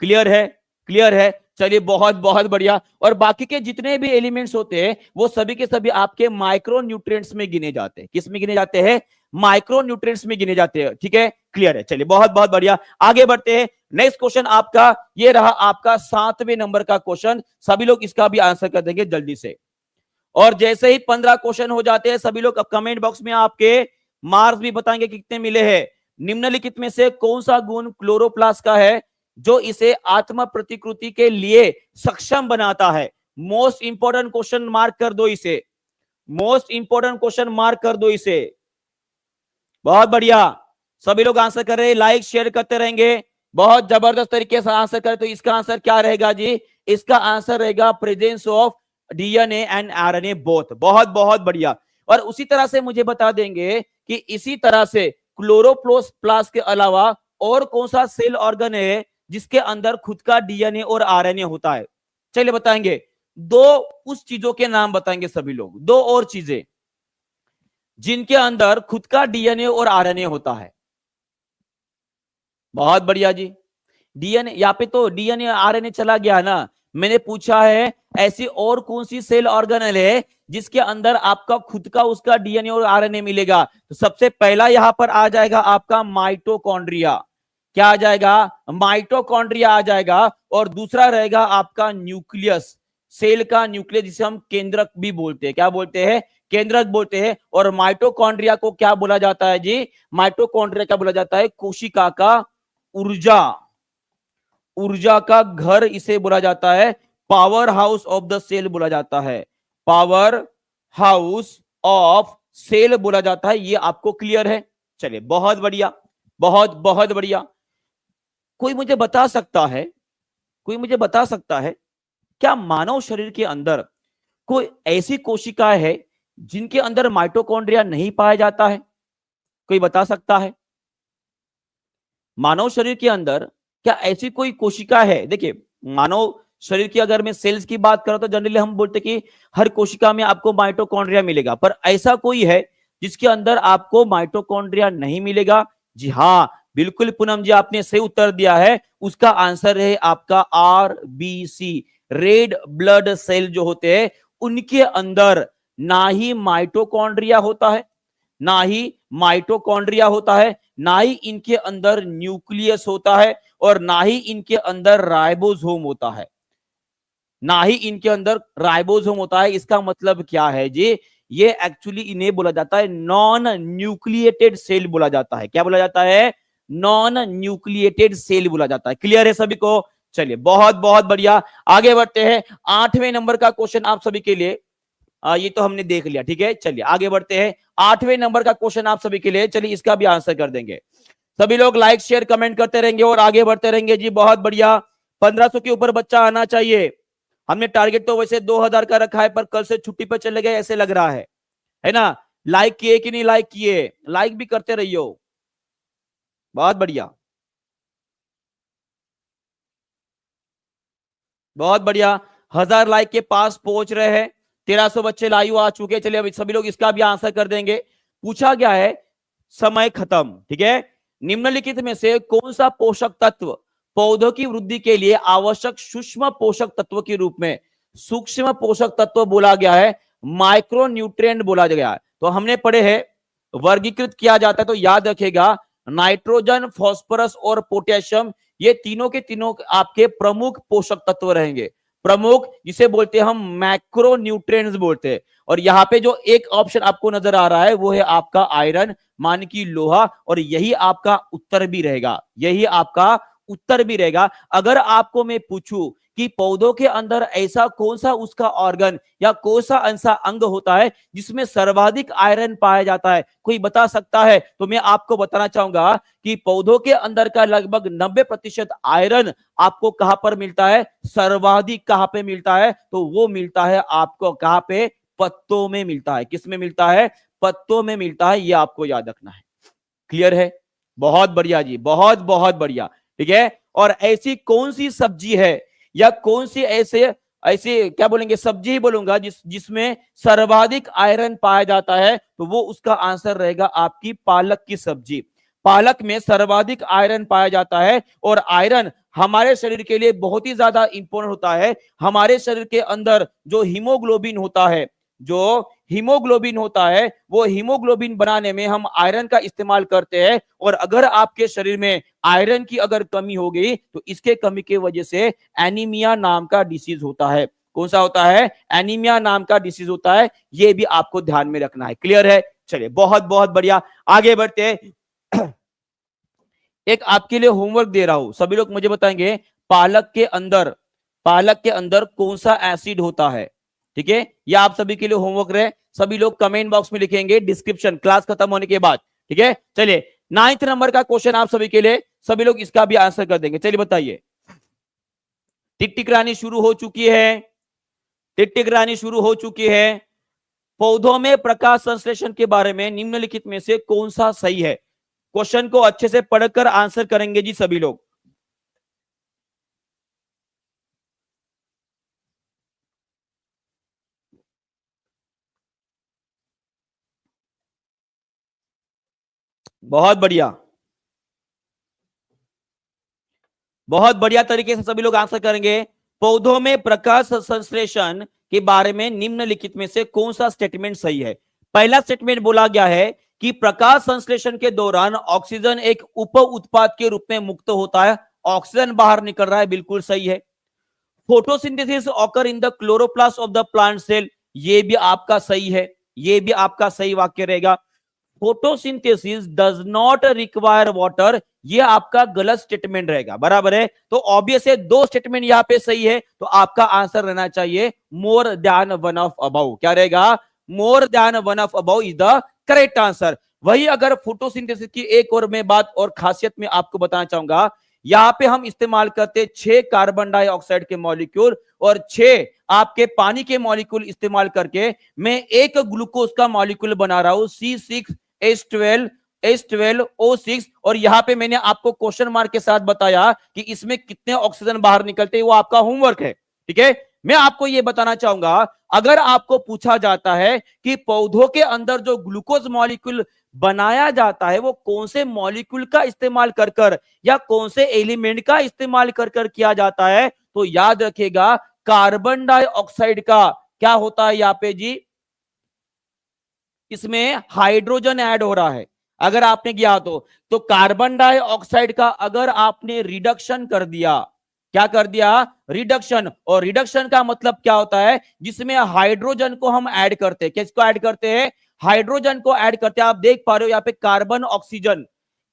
क्लियर है? क्लियर है। चलिए बहुत बहुत बढ़िया। और बाकी के जितने भी एलिमेंट्स होते हैं वो सभी के सभी आपके माइक्रो न्यूट्रिएंट्स में गिने जाते हैं। किस में गिने जाते हैं? माइक्रो न्यूट्रिएंट्स में गिने जाते हैं। ठीक है, क्लियर है। चलिए बहुत बहुत बढ़िया, आगे बढ़ते हैं। नेक्स्ट क्वेश्चन आपका ये रहा, आपका 7वें नंबर का क्वेश्चन। सभी लोग इसका भी आंसर कर देंगे जल्दी से। और जैसे ही 15 क्वेश्चन हो जाते हैं सभी लोग अब कमेंट बॉक्स में आपके मार्क्स भी बताएंगे कितने मिले हैं। निम्नलिखित में से कौन सा गुण क्लोरोप्लास्ट का है जो इसे आत्म प्रतिकृति के लिए सक्षम बनाता है? मोस्ट इंपोर्टेंट क्वेश्चन, मार्क कर दो इसे। मोस्ट इंपोर्टेंट क्वेश्चन, मार्क कर दो इसे। बहुत बढ़िया, सभी लोग आंसर कर रहे हैं, लाइक शेयर करते रहेंगे, बहुत जबरदस्त तरीके से आंसर करें। तो इसका आंसर क्या रहेगा जी? इसका आंसर रहेगा presence of DNA and RNA both. बहुत बहुत बढ़िया। और उसी तरह से मुझे बता देंगे कि इसी तरह से क्लोरोप्लास्ट के अलावा और कौन सा सेल ऑर्गन है जिसके अंदर खुद का डीएनए और आरएनए होता है? चलिए बताएंगे, दो उस चीजों के नाम बताएंगे सभी लोग, दो और चीजें जिनके अंदर खुद का डीएनए और आरएनए होता है। बहुत बढ़िया जी। डीएनए, यहाँ पे तो डीएनए आरएनए चला गया ना, मैंने पूछा है ऐसी और कौन सी सेल ऑर्गेनेल है जिसके अंदर आपका खुद का उसका डीएनए और आरएनए मिलेगा? तो सबसे पहला यहां पर आ जाएगा आपका माइटोकॉन्ड्रिया। क्या आ जाएगा? माइटोकॉन्ड्रिया आ जाएगा। और दूसरा रहेगा आपका न्यूक्लियस, सेल का न्यूक्लियस, जिसे हम केंद्रक भी बोलते हैं। क्या बोलते हैं? केंद्रक बोलते हैं। और माइटोकॉन्ड्रिया को क्या बोला जाता है जी? माइटोकॉन्ड्रिया क्या बोला जाता है? कोशिका का ऊर्जा, ऊर्जा का घर इसे बोला जाता है, powerhouse of the cell बोला जाता है, पावर हाउस ऑफ सेल बोला जाता है। ये आपको क्लियर है? चलिए बहुत बढ़िया, बहुत बहुत बढ़िया। कोई मुझे बता सकता है, कोई मुझे बता सकता है क्या मानव शरीर के अंदर कोई ऐसी कोशिकाएं है जिनके अंदर माइटोकॉन्ड्रिया नहीं पाया जाता है? कोई बता सकता है? मानव शरीर के अंदर क्या ऐसी कोई कोशिका है? देखिए, मानव शरीर की अगर मैं सेल्स की बात करूं तो जनरली हम बोलते कि हर कोशिका में आपको माइटोकॉन्ड्रिया मिलेगा, पर ऐसा कोई है जिसके अंदर आपको माइटोकॉन्ड्रिया नहीं मिलेगा? जी हाँ, बिल्कुल पूनम जी, आपने सही उत्तर दिया है। उसका आंसर है आपका आरबीसी, रेड ब्लड सेल जो होते हैं उनके अंदर ना ही माइटोकॉन्ड्रिया होता है, ना ही माइटोकॉन्ड्रिया होता है, ना ही इनके अंदर न्यूक्लियस होता है, और ना ही इनके अंदर राइबोसोम होता है, ना ही इनके अंदर राइबोसोम होता है। इसका मतलब क्या है जी? ये एक्चुअली इन्हें बोला जाता है नॉन न्यूक्लिएटेड सेल बोला जाता है। क्या बोला जाता है? नॉन न्यूक्लिएटेड सेल बोला जाता है। क्लियर है सभी को? चलिए बहुत बहुत बढ़िया, आगे बढ़ते हैं। 8वें नंबर का क्वेश्चन आप सभी के लिए, ये तो हमने देख लिया, ठीक है। चलिए आगे बढ़ते हैं। 8वें नंबर का क्वेश्चन आप सभी के लिए, चलिए इसका भी आंसर कर देंगे। सभी लोग लाइक शेयर कमेंट करते रहेंगे और आगे बढ़ते रहेंगे जी। बहुत बढ़िया, 1500 के ऊपर बच्चा आना चाहिए। हमने टारगेट तो वैसे 2000 का रखा है, पर कल से छुट्टी पर चले गए ऐसे लग रहा है ना? लाइक किए कि नहीं लाइक किए? लाइक भी करते रहियो। बहुत बढ़िया, बहुत बढ़िया, 1000 लाइक के पास पहुंच रहे हैं। 1300 बच्चे लाइव आ चुके हैं। चलिए अभी सभी लोग इसका भी आंसर कर देंगे। पूछा गया है, समय खत्म, ठीक है। निम्नलिखित में से कौन सा पोषक तत्व पौधों की वृद्धि के लिए आवश्यक सूक्ष्म पोषक तत्व के रूप में सूक्ष्म पोषक तत्व बोला गया है, माइक्रो न्यूट्रिएंट बोला गया है। तो हमने पढ़े हैं, वर्गीकृत किया जाता है तो याद रखेगा, नाइट्रोजन, फास्फोरस और पोटेशियम, ये तीनों के तीनों आपके प्रमुख पोषक तत्व रहेंगे। प्रमुख, जिसे बोलते हैं हम मैक्रो न्यूट्रिएंट्स बोलते हैं। और यहाँ पे जो एक ऑप्शन आपको नजर आ रहा है वो है आपका आयरन, मान की लोहा, और यही आपका उत्तर भी रहेगा, यही आपका उत्तर भी रहेगा। अगर आपको मैं पूछूं कि पौधों के अंदर ऐसा कौन सा उसका ऑर्गन या कौन सा ऐसा अंग होता है जिसमें सर्वाधिक आयरन पाया जाता है, कोई बता सकता है? तो मैं आपको बताना चाहूंगा कि पौधों के अंदर का लगभग 90% आयरन आपको कहां पर मिलता है, सर्वाधिक कहां पे मिलता है? तो वो मिलता है आपको कहां पे? पत्तों में मिलता है। किस में मिलता है? पत्तों में मिलता है। ये आपको याद रखना है। क्लियर है? बहुत बढ़िया जी, बहुत बहुत बढ़िया, ठीक है। और ऐसी कौन सी सब्जी है या कौन सी ऐसे ऐसे क्या बोलेंगे, सब्जी ही बोलूंगा, जिसमें सर्वाधिक आयरन पाया जाता है, तो वो उसका आंसर रहेगा आपकी पालक की सब्जी। पालक में सर्वाधिक आयरन पाया जाता है, और आयरन हमारे शरीर के लिए बहुत ही ज्यादा इंपॉर्टेंट होता है। हमारे शरीर के अंदर जो हीमोग्लोबिन होता है, जो हीमोग्लोबिन होता है, वो हीमोग्लोबिन बनाने में हम आयरन का इस्तेमाल करते हैं। और अगर आपके शरीर में आयरन की अगर कमी हो गई तो इसके कमी की वजह से एनीमिया नाम का डिसीज होता है। कौन सा होता है? एनीमिया नाम का डिसीज होता है। ये भी आपको ध्यान में रखना है। क्लियर है? चलिए बहुत बहुत बढ़िया, आगे बढ़ते हैं। एक आपके लिए होमवर्क दे रहा हूं, सभी लोग मुझे बताएंगे पालक के अंदर कौन सा एसिड होता है, ठीक है। यह आप सभी के लिए होमवर्क रहे। सभी लोग कमेंट बॉक्स में लिखेंगे डिस्क्रिप्शन क्लास खत्म होने के बाद, ठीक है। चलिए 9th नंबर का क्वेश्चन आप सभी के लिए, सभी लोग इसका भी आंसर कर देंगे। चलिए बताइए। टिक टिक रानी शुरू हो चुकी है, टिक टिक रानी शुरू हो चुकी है। पौधों में प्रकाश संश्लेषण के बारे में निम्नलिखित में से कौन सा सही है? क्वेश्चन को अच्छे से पढ़कर आंसर करेंगे जी सभी लोग। बहुत बढ़िया, बहुत बढ़िया तरीके से सभी लोग आंसर करेंगे। पौधों में प्रकाश संश्लेषण के बारे में निम्नलिखित में से कौन सा स्टेटमेंट सही है? पहला स्टेटमेंट बोला गया है कि प्रकाश संश्लेषण के दौरान ऑक्सीजन एक उप उत्पाद के रूप में मुक्त होता है, ऑक्सीजन बाहर निकल रहा है, बिल्कुल सही है। Photosynthesis occur in the chloroplast of the plant cell, ये भी आपका सही है, ये भी आपका सही वाक्य रहेगा। Photosynthesis does not require water, ये आपका गलत स्टेटमेंट रहेगा, बराबर है। तो ऑब्वियस है, दो स्टेटमेंट यहां पे सही है, तो आपका आंसर रहना चाहिए more than one of above. क्या रहेगा? More than one of above is the correct answer. वही अगर फोटोसिंथेसिस की एक और मैं बात और खासियत में आपको बताना चाहूंगा, यहां पे हम इस्तेमाल करते 6 कार्बन डाइऑक्साइड के मॉलिक्यूल और 6 आपके पानी के मॉलिक्यूल इस्तेमाल करके मैं एक ग्लूकोज का मॉलिक्यूल बना रहा हूं, C6H12O6। और यहां पे मैंने आपको क्वेश्चन मार्क के साथ बताया कि इसमें कितने ऑक्सीजन बाहर निकलते हैं, वो आपका होमवर्क है, ठीक है। मैं आपको यह बताना चाहूंगा, अगर आपको पूछा जाता है कि पौधों के अंदर जो ग्लूकोज मॉलिक्यूल बनाया जाता है वो कौन से मॉलिक्यूल का इस्तेमाल कर कर या कौन से एलिमेंट का इस्तेमाल कर कर किया जाता है, तो याद रखिएगा कार्बन डाइऑक्साइड का क्या होता है यहां पे जी, इसमें हाइड्रोजन ऐड हो रहा है। अगर आपने किया तो कार्बन डाइऑक्साइड का अगर आपने रिडक्शन कर दिया, क्या कर दिया? रिडक्शन। और रिडक्शन का मतलब क्या होता है? जिसमें हाइड्रोजन को हम ऐड करते हैं। किसको ऐड करते हैं? हाइड्रोजन को ऐड करते हैं। आप देख पा रहे हो यहां पे कार्बन ऑक्सीजन,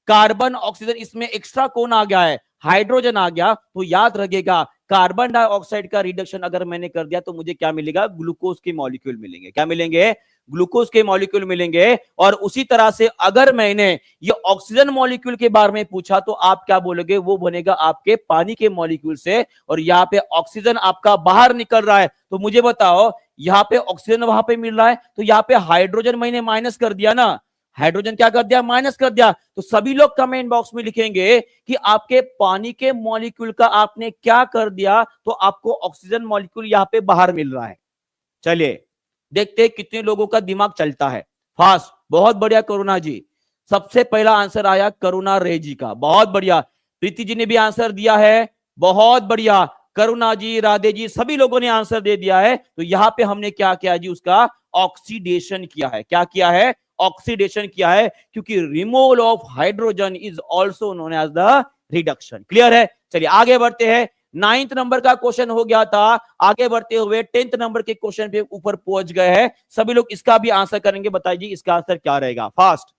कार्बन ऑक्सीजन, इसमें एक्स्ट्रा कौन आ गया है? हाइड्रोजन आ गया। तो याद रखिएगा कार्बन डाइऑक्साइड का रिडक्शन अगर मैंने कर दिया तो मुझे क्या मिलेगा? ग्लूकोज के मॉलिक्यूल मिलेंगे। क्या मिलेंगे? ग्लूकोज के मॉलिक्यूल मिलेंगे। और उसी तरह से अगर मैंने ये ऑक्सीजन मॉलिक्यूल के बारे में पूछा तो आप क्या बोलोगे? वो बनेगा आपके पानी के मॉलिक्यूल से। और यहाँ पे ऑक्सीजन आपका बाहर निकल रहा है, तो मुझे बताओ यहाँ पे ऑक्सीजन वहां पे मिल रहा है, तो यहाँ पे हाइड्रोजन मैंने माइनस कर दिया ना, हाइड्रोजन क्या कर दिया? माइनस कर दिया। तो सभी लोग कमेंट बॉक्स में लिखेंगे कि आपके पानी के मॉलिक्यूल का आपने क्या कर दिया, तो आपको ऑक्सीजन मॉलिक्यूल यहां पे बाहर मिल रहा है। चलिए देखते हैं कितने लोगों का दिमाग चलता है फास्ट। बहुत बढ़िया करुणा जी, सबसे पहला आंसर आया करुणा रे जी का, बहुत बढ़िया। प्रीति जी ने भी आंसर दिया है, बहुत बढ़िया। करुणा जी, राधे जी, सभी लोगों ने आंसर दे दिया है। तो यहां पे हमने क्या किया जी, उसका ऑक्सीडेशन किया है। क्या किया है? ऑक्सीडेशन किया है, क्योंकि removal of hydrogen is also known as the reduction. Clear है? चलिए आगे बढ़ते हैं। 9th नंबर का क्वेश्चन हो गया था, आगे बढ़ते हुए 10th नंबर के क्वेश्चन पे ऊपर पहुंच गए हैं। सभी लोग इसका भी आंसर करेंगे, बताइए इसका आंसर क्या रहेगा, फास्ट।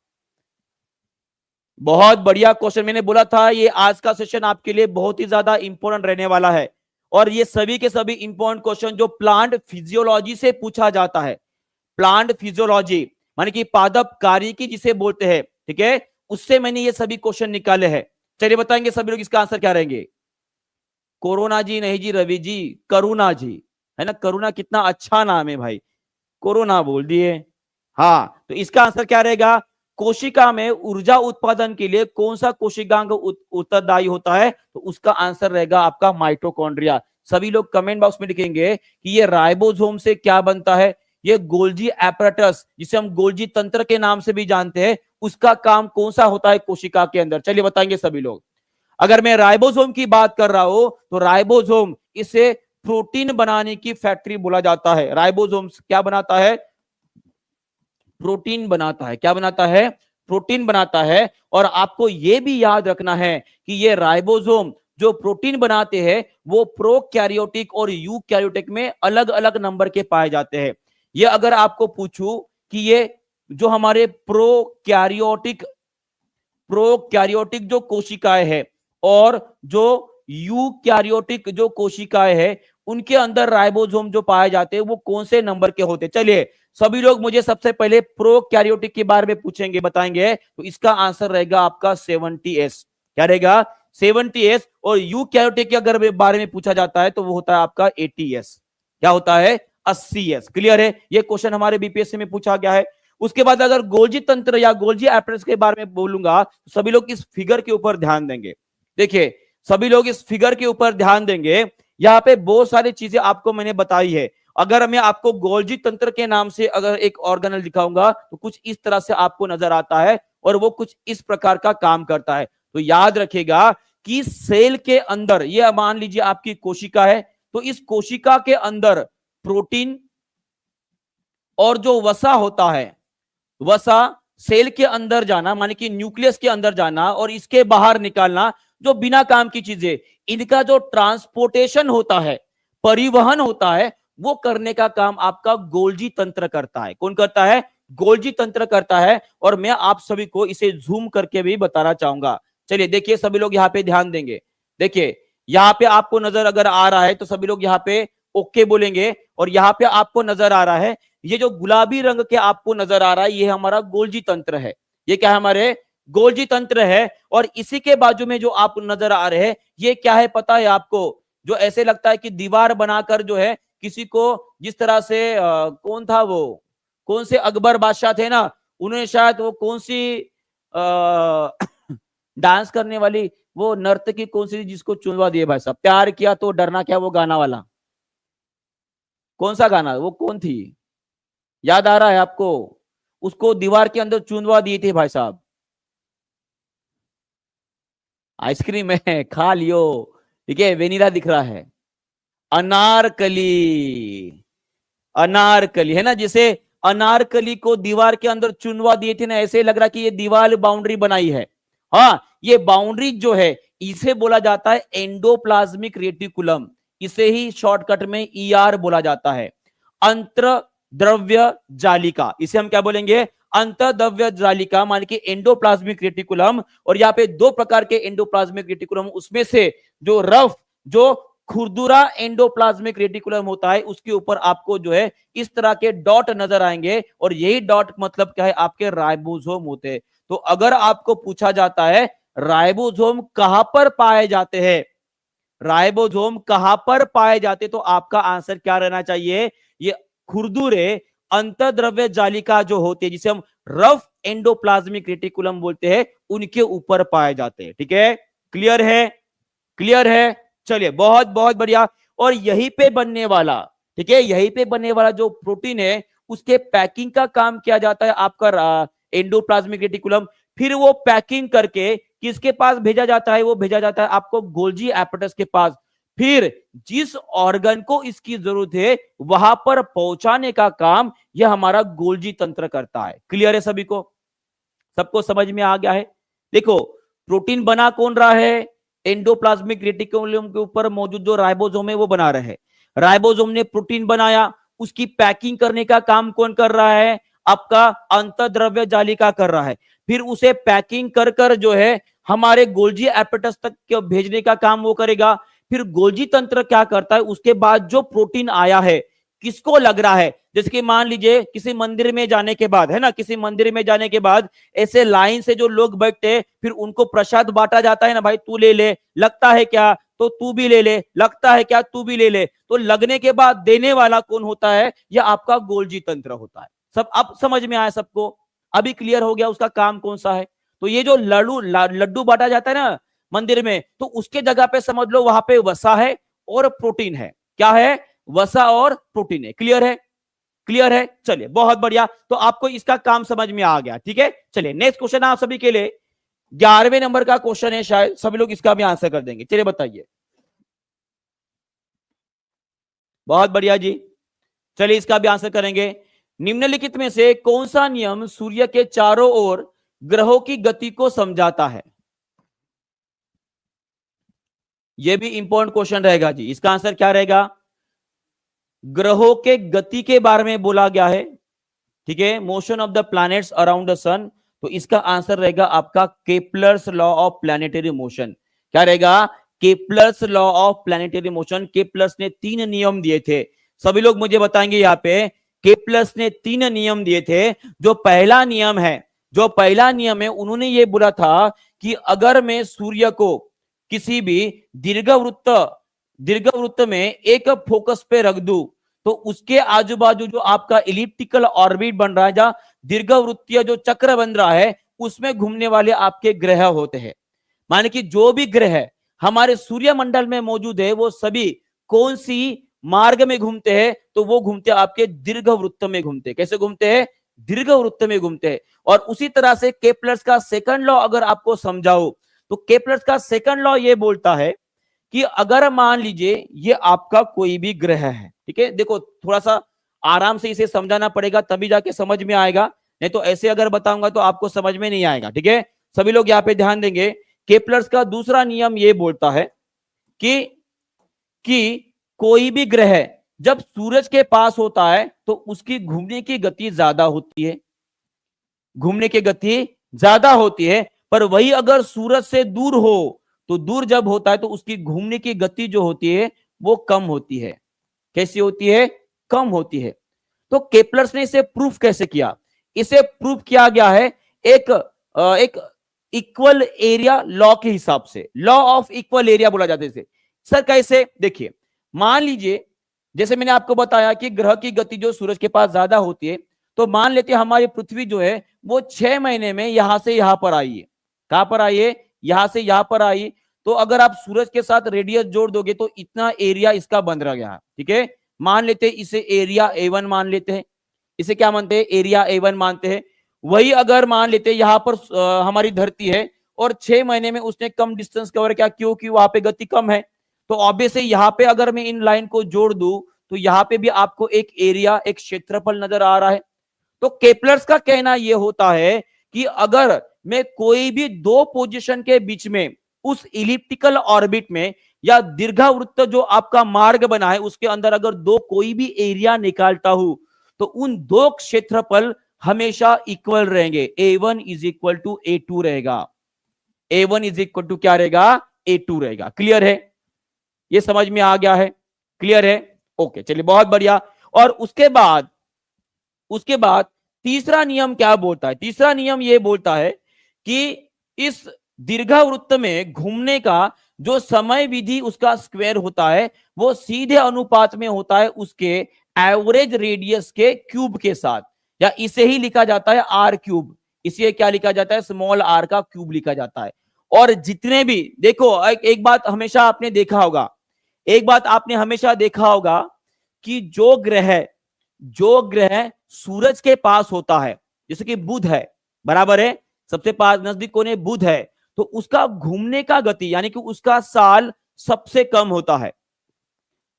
बहुत बढ़िया क्वेश्चन, मैंने बोला था ये आज का सेशन आपके लिए बहुत ही ज्यादा इंपॉर्टेंट रहने वाला है। और ये सभी के सभी इंपॉर्टेंट क्वेश्चन जो प्लांट फिजियोलॉजी से पूछा जाता है, प्लांट फिजियोलॉजी माने कि पादप कार्यकी जिसे बोलते हैं, ठीक है, उससे मैंने ये सभी क्वेश्चन निकाले हैं। चलिए बताएंगे सभी लोग इसका आंसर क्या रहेंगे। कोरोना जी नहीं जी, रवि जी, करुणा जी, है ना। करुणा कितना अच्छा नाम है भाई, कोरोना बोल दिए। हाँ, तो इसका आंसर क्या रहेगा? कोशिका में ऊर्जा उत्पादन के लिए कौन सा कोशिकांग उत्तरदायी होता है? तो उसका आंसर रहेगा आपका माइटोकॉन्ड्रिया। सभी लोग कमेंट बॉक्स में लिखेंगे कि ये राइबोसोम से क्या बनता है। ये गोल्जी एपरेटस, जिसे हम गोल्जी तंत्र के नाम से भी जानते हैं, उसका काम कौन सा होता है कोशिका के अंदर? चलिए बताएंगे सभी लोग। अगर मैं राइबोसोम की बात कर रहा हूं तो राइबोसोम, इसे प्रोटीन बनाने की फैक्ट्री बोला जाता है। राइबोसोम क्या बनाता है? प्रोटीन बनाता है। क्या बनाता है? प्रोटीन बनाता है। और आपको यह भी याद रखना है कि ये राइबोसोम जो प्रोटीन बनाते हैं वो प्रोकैरियोटिक और यूकैरियोटिक में अलग अलग नंबर के पाए जाते हैं। ये अगर आपको पूछूं कि ये जो हमारे प्रोकैरियोटिक प्रोकैरियोटिक जो कोशिकाएं हैं और जो यूकैरियोटिक जो कोशिकाएं हैं, उनके अंदर राइबोसोम जो पाए जाते हैं वो कौन से नंबर के होते हैं? चलिए सभी लोग मुझे सबसे पहले प्रोकैरियोटिक के बारे में पूछेंगे, बताएंगे। तो इसका आंसर रहेगा आपका 70s। क्या रहेगा? 70s। और यूकैरियोटिक के अगर बारे में पूछा जाता है तो वो होता है आपका 80s। क्या होता है? 80s। क्लियर है? ये क्वेश्चन हमारे बीपीएससी में पूछा गया है। उसके बाद अगर गोल्जी तंत्र या गोल्जी एपरेटस के बारे में बोलूंगा तो सभी लोग इस फिगर के ऊपर ध्यान देंगे। देखिए सभी लोग इस फिगर के ऊपर ध्यान देंगे। यहाँ पे बहुत सारी चीजें आपको मैंने बताई है। अगर मैं आपको गोल्जी तंत्र के नाम से अगर एक ऑर्गेनल दिखाऊंगा तो कुछ इस तरह से आपको नजर आता है और वो कुछ इस प्रकार का काम करता है। तो याद रखिएगा कि सेल के अंदर, ये मान लीजिए आपकी कोशिका है, तो इस कोशिका के अंदर प्रोटीन और जो वसा होता है, वसा सेल के अंदर जाना माने कि न्यूक्लियस के अंदर जाना और इसके बाहर निकालना, जो बिना काम की चीजें, इनका जो ट्रांसपोर्टेशन होता है, परिवहन होता है, वो करने का काम आपका गोल्जी तंत्र करता है। कौन करता है? गोल्जी तंत्र करता है। और मैं आप सभी को इसे जूम करके भी बताना चाहूंगा। चलिए देखिए सभी लोग यहाँ पे ध्यान देंगे। देखिए यहाँ पे आपको नजर अगर आ रहा है तो सभी लोग यहाँ पे ओके बोलेंगे। और यहाँ पे आपको नजर आ रहा है, ये जो गुलाबी रंग के आपको नजर आ रहा है, ये हमारा गोल्जी तंत्र है। ये क्या है? हमारे गोल्जी तंत्र है। और इसी के बाजू में जो आप नजर आ रहे हैं, ये क्या है पता है आपको? जो ऐसे लगता है कि दीवार बनाकर जो है किसी को, जिस तरह से कौन था वो, कौन से अकबर बादशाह थे ना, उन्होंने शायद वो कौन सी डांस करने वाली वो नर्तकी कौन सी जिसको चुनवा दिए भाई साहब, प्यार किया तो डरना क्या, वो गाना वाला कौन सा गाना, वो कौन थी? याद आ रहा है आपको? उसको दीवार के अंदर चुनवा दिए थे भाई साहब। आइसक्रीम है, खा लियो। ठीक है, वेनिला दिख रहा है। अनारकली, अनारकली है ना। जिसे अनारकली को दीवार के अंदर चुनवा दिए थे ना, ऐसे लग रहा कि ये दीवार बाउंड्री बनाई है। हाँ, ये बाउंड्री जो है इसे बोला जाता है एंडोप्लाज्मिक रेटिकुलम। इसे ही शॉर्टकट में ईआर बोला जाता है। अंतर द्रव्य जालिका, इसे हम क्या बोलेंगे? अंतर्द्रव्य जालिका, मान कि एंडोप्लाज्मिक रेटिकुलम। और यहाँ पे दो प्रकार के एंडोप्लाज्मिक रेटिकुलम, उसमें से जो रफ, जो खुरदुरा एंडोप्लाज्मिक रेटिकुलम होता है, उसके ऊपर आपको जो है इस तरह के डॉट नजर आएंगे। और यही डॉट मतलब क्या है? आपके राइबोसोम होते हैं। तो अगर आपको पूछा जाता है राइबोसोम कहां पर पाए जाते हैं, राइबोसोम कहां पर पाए जाते, तो आपका आंसर क्या रहना चाहिए? ये खुरदुरे अंतर्द्रव्य जालिका जो होती है, जिसे हम रफ एंडोप्लाज्मिक रेटिकुलम बोलते हैं, उनके ऊपर पाए जाते हैं। ठीक है, क्लियर है? क्लियर है? चलिए बहुत बहुत बढ़िया। और यहीं पे बनने वाला, ठीक है, यहीं पे बनने वाला जो प्रोटीन है, उसके पैकिंग का काम किया जाता है आपका एंडोप्लाज्मिक रेटिकुलम। फिर वो पैकिंग करके किसके पास भेजा जाता है? वो भेजा जाता है आपको गोल्जी एपेटस के पास। फिर जिस ऑर्गन को इसकी जरूरत है वहां पर पहुंचाने का काम यह हमारा गोल्जी तंत्र करता है। क्लियर है सभी को? सबको समझ में आ गया है? देखो, प्रोटीन बना कौन रहा है? एंडोप्लाज्मिक रेटिकुलम के ऊपर मौजूद जो राइबोसोम है वो बना रहे हैं। राइबोसोम ने प्रोटीन बनाया, उसकी पैकिंग करने का काम कौन कर रहा है? आपका अंतःद्रव्य जालिका कर रहा है। फिर उसे पैकिंग कर कर जो है हमारे गोल्जी एपेटस तक भेजने का काम वो करेगा। फिर गोल्जी तंत्र क्या करता है? उसके बाद जो प्रोटीन आया है किसको लग रहा है? जैसे कि मान लीजिए किसी मंदिर में जाने के बाद, है ना, किसी मंदिर में जाने के बाद ऐसे लाइन से जो लोग बैठते हैं, फिर उनको प्रसाद बांटा जाता है ना, भाई तू ले ले, लगता है क्या तो तू भी ले ले, लगता है क्या तू भी ले ले। तो लगने के बाद देने वाला कौन होता है? यह आपका गोल्जी तंत्र होता है। सब अब समझ में आया सबको? अभी क्लियर हो गया उसका काम कौन सा है? तो ये जो लड्डू बांटा जाता है ना मंदिर में, तो उसके जगह पे समझ लो वहां पे वसा है और प्रोटीन है। क्या है? वसा और प्रोटीन है। क्लियर है? क्लियर है? चलिए बहुत बढ़िया। तो आपको इसका काम समझ में आ गया। ठीक है, चलिए नेक्स्ट क्वेश्चन आप सभी के लिए 11वें नंबर का क्वेश्चन है, शायद सभी लोग इसका भी आंसर कर देंगे। चलिए बताइए। बहुत बढ़िया जी, चलिए इसका भी आंसर करेंगे। निम्नलिखित में से कौन सा नियम सूर्य के चारों ओर ग्रहों की गति को समझाता है? यह भी इंपॉर्टेंट क्वेश्चन रहेगा जी। इसका आंसर क्या रहेगा? ग्रहों के गति के बारे में बोला गया है। ठीक है, motion of the planets around the sun. तो इसका आंसर रहेगा आपका Kepler's law of planetary motion. क्या रहेगा? Kepler's law of planetary motion. Kepler's ने 3 नियम दिए थे। सभी लोग मुझे बताएंगे यहाँ पे, केपलर्स ने 3 नियम दिए थे। जो पहला नियम है उन्होंने ये बोला था कि अगर मैं सूर्य को किसी भी दीर्घवृत्त में एक फोकस पे रख दूं, तो उसके आजू बाजू जो आपका इलिप्टिकल ऑर्बिट बन रहा है, जहां दीर्घवृत्तीय जो चक्र बन रहा है, उसमें घूमने वाले आपके ग्रह होते हैं। माने कि जो भी ग्रह हमारे सूर्यमंडल में मौजूद है वो सभी कौन सी मार्ग में घूमते हैं? तो वो घूमते हैं आपके दीर्घवृत्त में घूमते हैं। कैसे घूमते हैं? दीर्घवृत्त में घूमते हैं। और उसी तरह से केपलर्स का सेकंड लॉ अगर आपको समझाओ, तो केपलर्स का सेकंड लॉ ये बोलता है कि अगर मान लीजिए ये आपका कोई भी ग्रह है, ठीक है, देखो थोड़ा सा आराम से इसे समझाना पड़ेगा तभी जाके समझ में आएगा, नहीं तो ऐसे अगर बताऊंगा तो आपको समझ में नहीं आएगा। ठीक है, सभी लोग यहाँ पे ध्यान देंगे। केपलर्स का दूसरा नियम ये बोलता है कि कोई भी ग्रह जब सूरज के पास होता है तो उसकी घूमने की गति ज्यादा होती है, घूमने की गति ज्यादा होती है। पर वही अगर सूरज से दूर हो, तो दूर जब होता है तो उसकी घूमने की गति जो होती है वो कम होती है। कैसी होती है? कम होती है। तो केपलर्स ने इसे प्रूफ कैसे किया? इसे प्रूफ किया गया है एक इक्वल एरिया लॉ के हिसाब से। लॉ ऑफ इक्वल एरिया बोला जाता है इसे। सर कैसे? देखिए, मान लीजिए जैसे मैंने आपको बताया कि ग्रह की गति जो सूरज के पास ज्यादा होती है, तो मान लेते हैं हमारी पृथ्वी जो है वो 6 महीने में यहां से यहां पर आई है। कहां पर आई है? यहां से यहां पर आई। तो अगर आप सूरज के साथ रेडियस जोड़ दोगे तो इतना एरिया इसका बन रह गया। ठीक है, मान लेते हैं इसे एरिया A1 मान लेते हैं। इसे क्या मानते हैं? एरिया A1 मानते हैं। वही अगर मान लेते हैं यहां पर हमारी धरती है और 6 महीने में उसने कम डिस्टेंस कवर किया, क्योंकि वहां पे गति कम है। तो ऑब्वियसली यहाँ पे अगर मैं इन लाइन को जोड़ दूं तो यहाँ पे भी आपको एक एरिया, एक क्षेत्रफल नजर आ रहा है। तो केपलर्स का कहना यह होता है कि अगर मैं कोई भी 2 पोजीशन के बीच में उस इलिप्टिकल ऑर्बिट में या दीर्घवृत्त जो आपका मार्ग बना है उसके अंदर अगर 2 कोई भी एरिया निकालता हूं, तो उन 2 क्षेत्रफल हमेशा इक्वल रहेंगे। A1 is equal to A2 रहेगा। A1 इज इक्वल टू क्या रहेगा? A2 रहेगा। क्लियर है? ये समझ में आ गया है? क्लियर है? ओके, चलिए बहुत बढ़िया। और उसके बाद तीसरा नियम क्या बोलता है? तीसरा नियम ये बोलता है कि इस दीर्घवृत्त में घूमने का जो समय विधि उसका स्क्वायर होता है वो सीधे अनुपात में होता है उसके एवरेज रेडियस के क्यूब के साथ, या इसे ही लिखा जाता है आर क्यूब। इसे क्या लिखा जाता है? स्मॉल आर का क्यूब लिखा जाता है। और जितने भी देखो, एक बात हमेशा आपने देखा होगा, एक बात आपने हमेशा देखा होगा कि जो ग्रह जो ग्रह सूरज के पास होता है, जैसे कि बुध है, बराबर है, सबसे पास नजदीक कौन है, बुध है, तो उसका घूमने का गति यानी कि उसका साल सबसे कम होता है।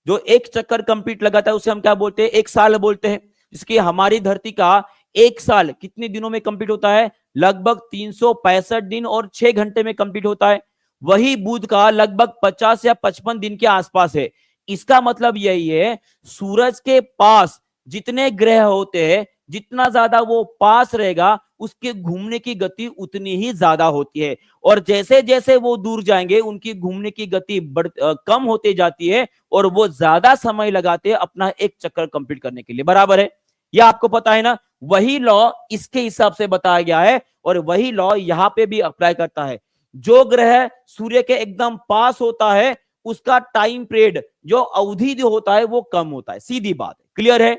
जो एक चक्कर कंप्लीट लगाता है उसे हम क्या बोलते हैं, एक साल बोलते हैं। जिसकी हमारी धरती का एक साल कितने दिनों में कंप्लीट होता है, लगभग 365 दिन और 6 घंटे में कंप्लीट होता है। वही बुध का लगभग 50 या 55 दिन के आसपास है। इसका मतलब यही है, सूरज के पास जितने ग्रह होते हैं, जितना ज्यादा वो पास रहेगा, उसके घूमने की गति उतनी ही ज्यादा होती है। और जैसे जैसे वो दूर जाएंगे, उनकी घूमने की गति कम होती जाती है, और वो ज्यादा समय लगाते हैं अपना एक चक्कर कंप्लीट करने के लिए, बराबर है। यह आपको पता है ना, वही लॉ इसके हिसाब से बताया गया है, और वही लॉ यहां पे भी अप्लाई करता है। जो ग्रह सूर्य के एकदम पास होता है, उसका टाइम पीरियड, जो अवधि जो होता है, वो कम होता है, सीधी बात है। क्लियर है,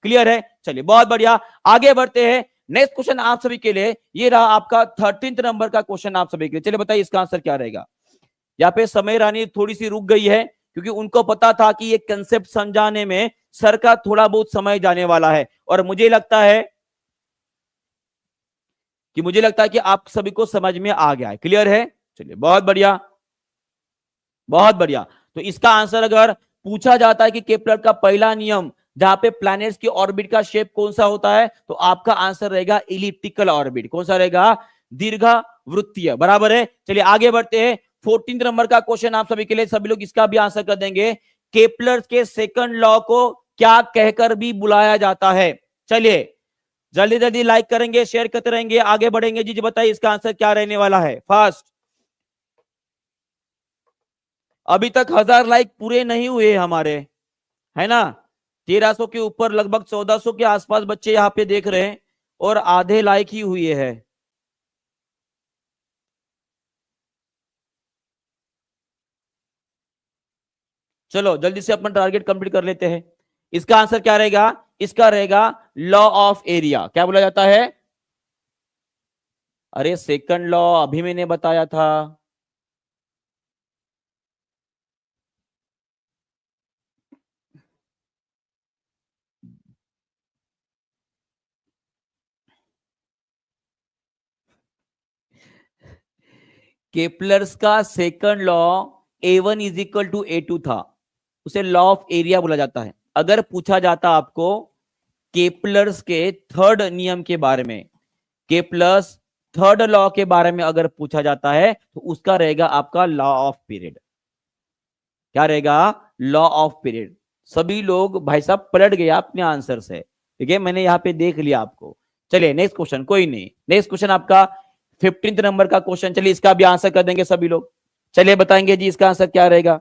क्लियर है, चलिए बहुत बढ़िया, आगे बढ़ते हैं। नेक्स्ट क्वेश्चन आप सभी के लिए ये रहा आपका 13th नंबर का क्वेश्चन आप सभी के लिए। चलिए बताइए इसका आंसर क्या रहेगा। यहाँ पे समय रानी थोड़ी सी रुक गई है, क्योंकि उनको पता था कि ये कंसेप्ट समझाने में सर का थोड़ा बहुत समय जाने वाला है, और मुझे लगता है कि आप सभी को समझ में आ गया है। क्लियर है, चलिए बहुत बढ़िया, बहुत बढ़िया। तो इसका आंसर अगर पूछा जाता है कि केपलर का पहला नियम, जहां पे प्लैनेट्स की ऑर्बिट का शेप कौन सा होता है, तो आपका आंसर रहेगा इलिप्टिकल ऑर्बिट। कौन सा रहेगा, दीर्घवृत्तीय, बराबर है। चलिए आगे बढ़ते हैं। 14th नंबर का क्वेश्चन आप सभी के लिए, सभी लोग इसका भी आंसर कर देंगे। केपलर के सेकंड लॉ को क्या कहकर भी बुलाया जाता है। चलिए जल्दी जल्दी लाइक करेंगे, शेयर करते रहेंगे, आगे बढ़ेंगे। जी बताइए इसका आंसर क्या रहने वाला है, फास्ट। अभी तक 1000 लाइक पूरे नहीं हुए हमारे, है ना। 1300 के ऊपर, लगभग 1400 के आसपास बच्चे यहाँ पे देख रहे हैं, और आधे लाइक ही हुए हैं। चलो जल्दी से अपना टारगेट कंप्लीट कर लेते हैं। इसका आंसर क्या रहेगा, इसका रहेगा लॉ ऑफ एरिया। क्या बोला जाता है, अरे सेकंड लॉ अभी मैंने बताया था। केपलर्स का second law A1 is equal to A2 था, उसे लॉ ऑफ एरिया बोला जाता है। अगर पूछा जाता आपको केपलर्स के थर्ड नियम के बारे में, केपलर्स थर्ड लॉ के बारे में अगर पूछा जाता है, तो उसका रहेगा आपका लॉ ऑफ पीरियड। क्या रहेगा, लॉ ऑफ पीरियड। सभी लोग भाई साहब पलट गया अपने आंसर से, ठीक है, मैंने यहाँ पे देख लिया आपको। चलिए नेक्स्ट क्वेश्चन, कोई नहीं, नेक्स्ट क्वेश्चन आपका 15th नंबर का क्वेश्चन। चलिए इसका भी आंसर कर देंगे सभी लोग। चलिए बताएंगे जी इसका आंसर क्या रहेगा।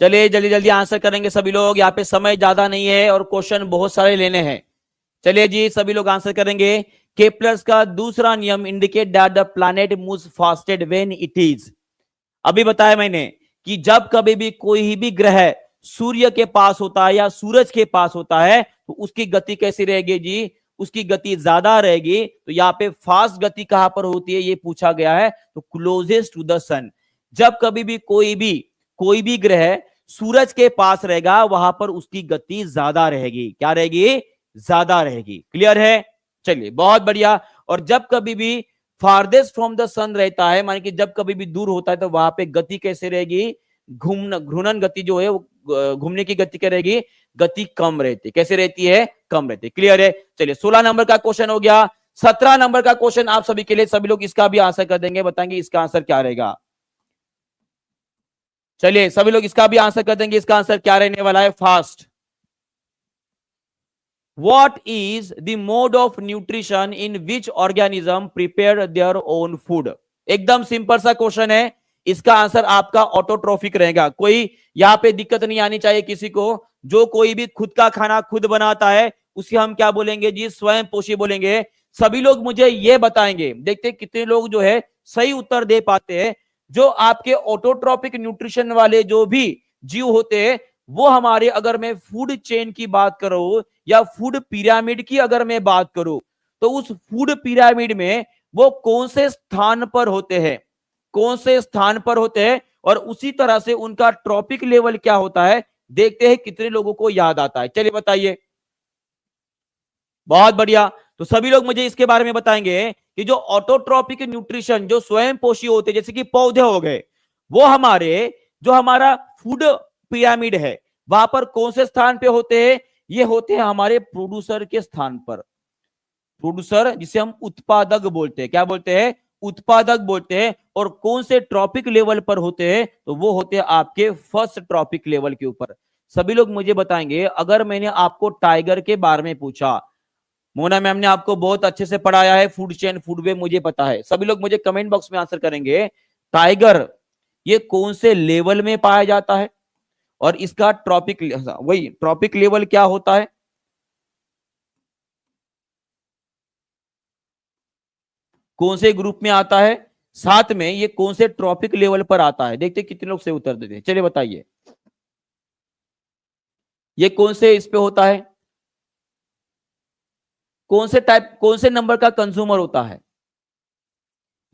चलिए जल्दी जल्दी आंसर करेंगे सभी लोग, यहाँ पे समय ज्यादा नहीं है और क्वेश्चन बहुत सारे लेने हैं। चलिए जी सभी लोग आंसर करेंगे। केपलर्स का दूसरा नियम indicate that the planet moves fastest when it is, अभी बताया मैंने कि जब कभी भी कोई भी ग्रह सूर्य के पास होता है या सूरज के पास होता है, तो उसकी गति कैसी रहेगी जी, उसकी गति ज्यादा रहेगी। तो यहाँ पे फास्ट गति कहां पर होती है ये पूछा गया है, तो क्लोजेस्ट टू द सन। जब कभी भी कोई भी ग्रह सूरज के पास रहेगा, वहां पर उसकी गति ज्यादा रहेगी। क्या रहेगी, ज्यादा रहेगी। क्लियर है, चलिए बहुत बढ़िया। और जब कभी भी फारदेस्ट फ्रॉम द सन रहता है, माने कि जब कभी भी दूर होता है, तो वहां पे गति कैसे रहेगी, घूर्णन गति जो है वो घूमने की गति क्या रहेगी, गति कम रहती। कैसे रहती है, कम रहती। क्लियर है, चलिए 16 नंबर का क्वेश्चन हो गया। 17 नंबर का क्वेश्चन आप सभी के लिए, सभी लोग इसका भी आंसर कर देंगे, बताएंगे इसका आंसर क्या रहेगा। चलिए सभी लोग इसका भी आंसर कर देंगे, इसका आंसर क्या रहने वाला है, fast. What is the mode of nutrition in which organism prepare their own food? एकदम सिंपल सा क्वेश्चन है, इसका आंसर आपका ऑटोट्रोफिक रहेगा। कोई यहाँ पे दिक्कत नहीं आनी चाहिए किसी को। जो कोई भी खुद का खाना खुद बनाता है, उसे हम क्या बोलेंगे जी, स्वयं पोषी बोलेंगे। सभी लोग मुझे ये बताएंगे, देखते कितने लोग जो है सही उत्तर दे पाते हैं। जो आपके ऑटोट्रोपिक न्यूट्रिशन वाले जो भी जीव होते हैं, वो हमारे, अगर मैं फूड चेन की बात करूं या फूड पिरामिड की अगर मैं बात करूं, तो उस फूड पिरामिड में वो कौन से स्थान पर होते हैं, कौन से स्थान पर होते हैं, और उसी तरह से उनका ट्रॉपिक लेवल क्या होता है, देखते हैं कितने लोगों को याद आता है। चलिए बताइए। बहुत बढ़िया। तो सभी लोग मुझे इसके बारे में बताएंगे कि जो ऑटोट्रॉपिक न्यूट्रिशन, जो स्वयं पोषी होते जैसे कि पौधे हो गए, वो हमारे जो हमारा फूड पिरामिड है वहां पर कौन से स्थान पे होते हैं? ये होते हैं हमारे प्रोड्यूसर के स्थान पर। प्रोड्यूसर जिसे हम उत्पादक बोलते हैं, क्या बोलते हैं? उत्पादक बोलते हैं। और कौन से ट्रॉपिक लेवल पर होते हैं? तो वो होते हैं आपके फर्स्ट ट्रॉपिक लेवल के ऊपर। सभी लोग मुझे बताएंगे, अगर मैंने आपको टाइगर के बारे में पूछा, मोना मैम ने आपको बहुत अच्छे से पढ़ाया है फूड चेन फूड वे, मुझे पता है, सभी लोग मुझे कमेंट बॉक्स में आंसर करेंगे टाइगर ये कौन से लेवल में पाया जाता है और इसका ट्रॉपिक, वही ट्रॉपिक लेवल क्या होता है? कौन से ग्रुप में आता है, साथ में ये कौन से ट्रॉपिक लेवल पर आता है? देखते कितने लोग से उत्तर देते हैं। चलिए बताइए, ये कौन से इस पे होता है? कौन से टाइप, कौन से नंबर का कंज्यूमर होता है?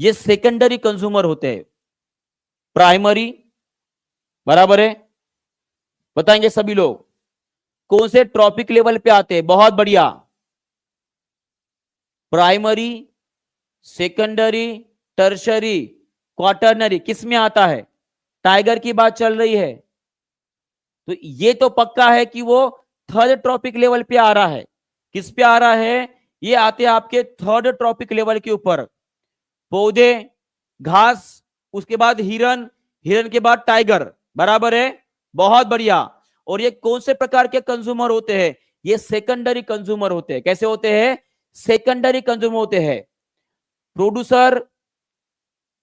ये सेकेंडरी कंज्यूमर होते हैं। प्राइमरी, बराबर है, बताएंगे सभी लोग कौन से ट्रॉपिक लेवल पे आते हैं? बहुत बढ़िया। प्राइमरी, सेकेंडरी, टर्शरी, क्वार्टरनरी, किस में आता है? टाइगर की बात चल रही है, तो ये तो पक्का है कि वो थर्ड ट्रॉपिक लेवल पे आ रहा है। किस पे आ रहा है? ये आते हैं आपके थर्ड ट्रॉपिक लेवल के ऊपर। पौधे, घास, उसके बाद हिरन, हिरन के बाद टाइगर, बराबर है, बहुत बढ़िया। और ये कौन से प्रकार के कंज्यूमर होते हैं? ये सेकेंडरी कंज्यूमर होते हैं। कैसे होते हैं? सेकेंडरी कंज्यूमर होते हैं। प्रोड्यूसर,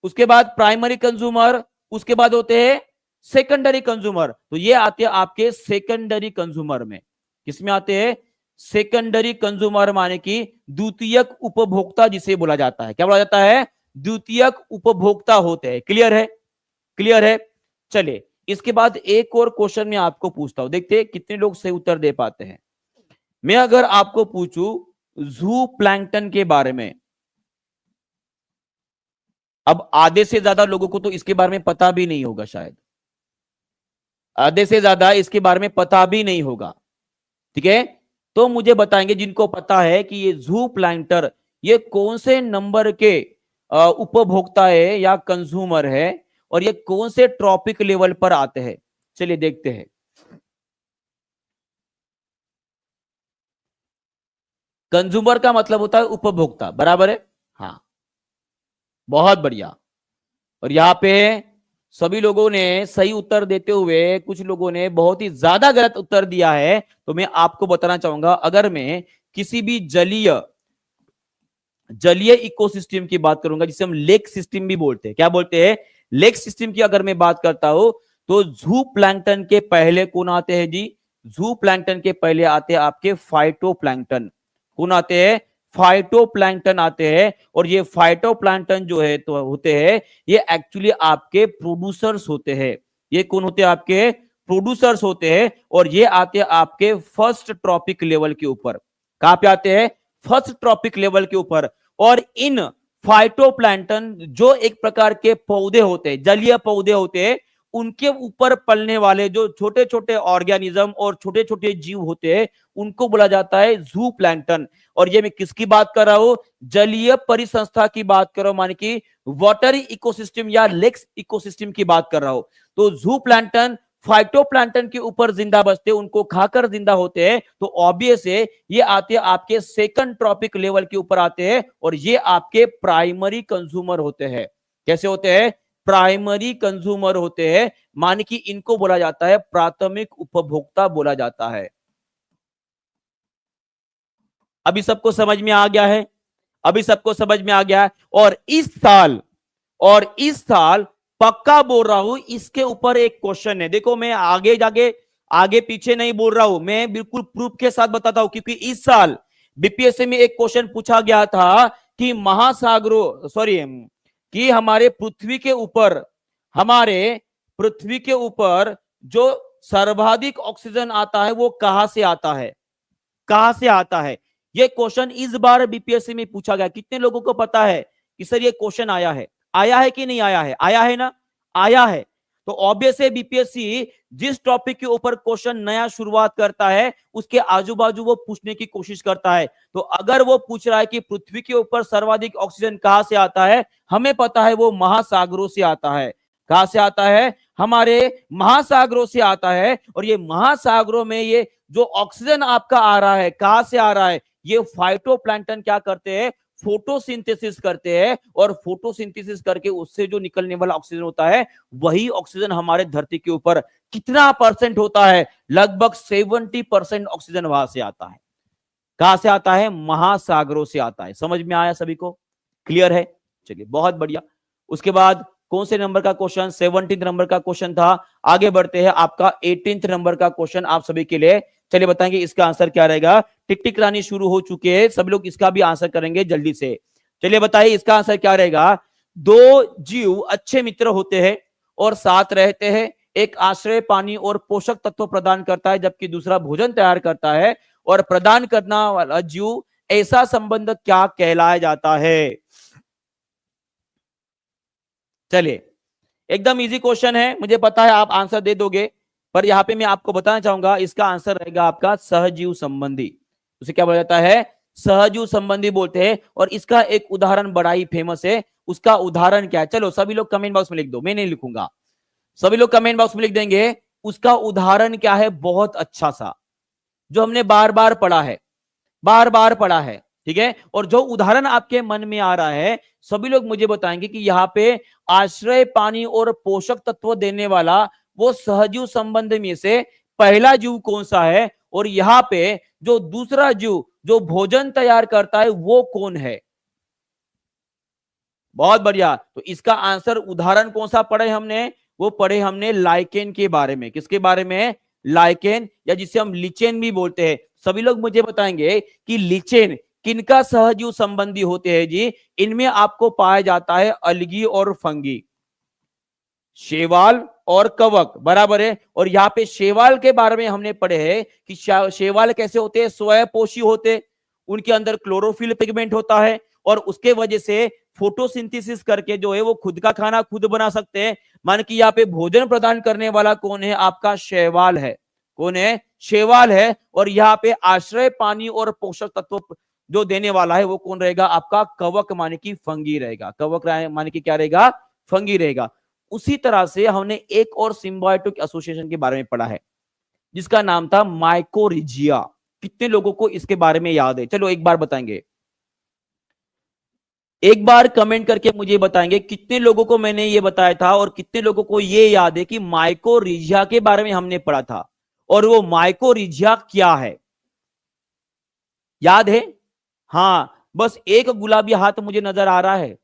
उसके बाद प्राइमरी कंज्यूमर, उसके बाद होते हैं सेकेंडरी कंज्यूमर। तो ये आते हैं आपके सेकेंडरी कंज्यूमर में। किसमें आते हैं? सेकेंडरी कंज्यूमर, माने कि द्वितीयक उपभोक्ता जिसे बोला जाता है। क्या बोला जाता है? द्वितीयक उपभोक्ता होते हैं। क्लियर है? क्लियर है। चलिए, इसके बाद एक और क्वेश्चन मैं आपको पूछता हूं, देखते हैं कितने लोग सही उत्तर दे पाते हैं। मैं अगर आपको पूछूं जू प्लैंकटन के बारे में, अब आधे से ज्यादा लोगों को तो इसके बारे में पता भी नहीं होगा, शायद आधे से ज्यादा इसके बारे में पता भी नहीं होगा। ठीक है, तो मुझे बताएंगे जिनको पता है कि ये जू प्लैंकटन ये कौन से नंबर के उपभोक्ता है या कंज्यूमर है और ये कौन से ट्रॉपिक लेवल पर आते हैं। चलिए देखते हैं। कंज्यूमर का मतलब होता है उपभोक्ता, बराबर है, हाँ, बहुत बढ़िया। और यहां पे सभी लोगों ने सही उत्तर देते हुए कुछ लोगों ने बहुत ही ज्यादा गलत उत्तर दिया है। तो मैं आपको बताना चाहूंगा, अगर मैं किसी भी जलीय जलीय इकोसिस्टम की बात करूंगा, जिसे हम लेक सिस्टम भी बोलते हैं, क्या बोलते हैं? लेक सिस्टम की अगर मैं बात करता हूं, तो जू प्लैंकटन के पहले कौन आते हैं जी? जू प्लैंकटन के पहले आते हैं आपके फाइटोप्लैंक्टन। कौन आते हैं? फाइटोप्लैंक्टन आते हैं। और ये फाइटोप्लैंक्टन जो है तो होते हैं, ये एक्चुअली आपके प्रोड्यूसर्स होते हैं। ये कौन होते हैं? आपके प्रोड्यूसर्स होते हैं। और ये आते हैं आपके फर्स्ट ट्रॉपिक लेवल के ऊपर। कहां पे आते हैं? फर्स्ट ट्रॉपिक लेवल के ऊपर। और इन फाइटोप्लैंक्टन जो एक प्रकार के पौधे होते हैं, जलीय पौधे होते हैं, उनके ऊपर पलने वाले जो छोटे छोटे ऑर्गेनिज्म और छोटे छोटे जीव होते हैं, उनको बोला जाता है जू प्लैंक्टन। और ये मैं किसकी बात कर रहा हूं? जलीय परिसंस्था की बात कर रहा हूं, माने कि वाटरी इकोसिस्टम या लेक्स इकोसिस्टम की बात कर रहा हूं। तो जू प्लैंक्टन फाइटोप्लैंक्टन के ऊपर जिंदा बसते, उनको खाकर जिंदा होते हैं। तो ऑब्वियस है ये आते हैं आपके सेकंड ट्रॉपिक लेवल के ऊपर आते हैं। और ये आपके प्राइमरी कंज्यूमर होते हैं। कैसे होते हैं? प्राइमरी कंज्यूमर होते हैं, माने कि इनको बोला जाता है प्राथमिक उपभोक्ता बोला जाता है। अभी सबको समझ में आ गया है? अभी सबको समझ में आ गया है? और इस साल पक्का बोल रहा हूं, इसके ऊपर एक क्वेश्चन है। देखो, मैं आगे जाके आगे पीछे नहीं बोल रहा हूं, मैं बिल्कुल प्रूफ के साथ बताता हूं। क्योंकि इस साल बीपीएससी में एक क्वेश्चन पूछा गया था कि महासागरों, सॉरी, कि हमारे पृथ्वी के ऊपर जो सर्वाधिक ऑक्सीजन आता है वो कहां से आता है? कहां से आता है? ये क्वेश्चन इस बार बीपीएससी में पूछा गया। कितने लोगों को पता है कि सर ये क्वेश्चन आया है? आया है कि नहीं आया है? आया है ना? आया है। तो ऑब्वियस है बीपीएससी जिस टॉपिक के ऊपर क्वेश्चन नया शुरुआत करता है उसके आजू बाजू वो पूछने की कोशिश करता है। तो अगर वो पूछ रहा है कि पृथ्वी के ऊपर सर्वाधिक ऑक्सीजन कहां से आता है, हमें पता है वो महासागरों से आता है। कहां से आता है? हमारे महासागरों से आता है। और ये महासागरों में ये जो ऑक्सीजन आपका आ रहा है कहां से आ रहा है? ये फाइटोप्लैंक्टन क्या करते हैं? फोटोसिंथेसिस करते हैं। और फोटोसिंथेसिस करके उससे जो निकलने वाला ऑक्सीजन होता है वही ऑक्सीजन हमारे धरती के ऊपर कितना परसेंट होता है? लगभग 70% ऑक्सीजन वहां से आता है। कहां से आता है? महासागरों से आता है। समझ में आया सभी को? क्लियर है? चलिए बहुत बढ़िया। उसके बाद कौन से नंबर का क्वेश्चन? 17 नंबर का क्वेश्चन था। आगे बढ़ते हैं, आपका 18 नंबर का क्वेश्चन आप सभी के लिए। चलिए बताएंगे इसका आंसर क्या रहेगा। टिक टिक रानी शुरू हो चुके हैं, सब लोग इसका भी आंसर करेंगे जल्दी से। चलिए बताइए इसका आंसर क्या रहेगा। दो जीव अच्छे मित्र होते हैं और साथ रहते हैं। एक आश्रय, पानी और पोषक तत्व प्रदान करता है जबकि दूसरा भोजन तैयार करता है। और प्रदान करने वाला जीव ऐसा संबंध क्या कहलाया जाता है? चलिए एकदम इजी क्वेश्चन है, मुझे पता है आप आंसर दे दोगे, पर यहां पे मैं आपको बताना चाहूंगा इसका आंसर रहेगा आपका सहजीव संबंधी। उसे क्या बोला जाता है? सहजीव संबंधी बोलते हैं। और इसका एक उदाहरण बड़ा ही फेमस है। उसका उदाहरण क्या है? चलो सभी लोग कमेंट बॉक्स में लिख दो, मैं नहीं लिखूंगा, सभी लोग कमेंट बॉक्स में लिख देंगे उसका उदाहरण क्या है। बहुत अच्छा सा जो हमने बार बार पढ़ा है, बार बार पढ़ा है, ठीक है। और जो उदाहरण आपके मन में आ रहा है सभी लोग मुझे बताएंगे कि यहाँ पे आश्रय, पानी और पोषक तत्व देने वाला वो सहजीव संबंध में से पहला जीव कौन सा है, और यहाँ पे जो दूसरा जीव जो भोजन तैयार करता है वो कौन है? बहुत बढ़िया। तो इसका आंसर उदाहरण कौन सा पढ़े हमने? वो पढ़े हमने लाइकेन के बारे में। किसके बारे में? लाइकेन, या जिसे हम लिचेन भी बोलते हैं। सभी लोग मुझे बताएंगे कि लिचेन किनका सहजीव संबंधी होते हैं जी? इनमें आपको पाया जाता है अलगी और फंगी, शैवाल और कवक, बराबर है। और यहाँ पे शैवाल के बारे में हमने पढ़े हैं कि शैवाल कैसे होते हैं? स्वयंपोषी होते, उनके अंदर क्लोरोफिल पिगमेंट होता है और उसके वजह से फोटोसिंथेसिस करके जो है वो खुद का खाना खुद बना सकते हैं। मान कि यहाँ पे भोजन प्रदान करने वाला कौन है? आपका शैवाल है। कौन है? शैवाल है। और यहाँ पे आश्रय, पानी और पोषक तत्व जो देने वाला है वो कौन रहेगा? आपका कवक माने की फंगी रहेगा। कवक माने की क्या रहेगा? फंगी रहेगा। उसी तरह से हमने एक और सिम्बायोटिक एसोसिएशन के बारे में पढ़ा है जिसका नाम था माइकोरिजिया। कितने लोगों को इसके बारे में याद है? चलो एक बार बताएंगे, एक बार कमेंट करके मुझे बताएंगे कितने लोगों को मैंने ये बताया था और कितने लोगों को ये याद है कि माइकोरिजिया के बारे में हमने पढ़ा था। और वो माइकोरिजिया क्या है, याद है? हाँ, बस एक गुलाबी हाथ मुझे नजर आ रहा है,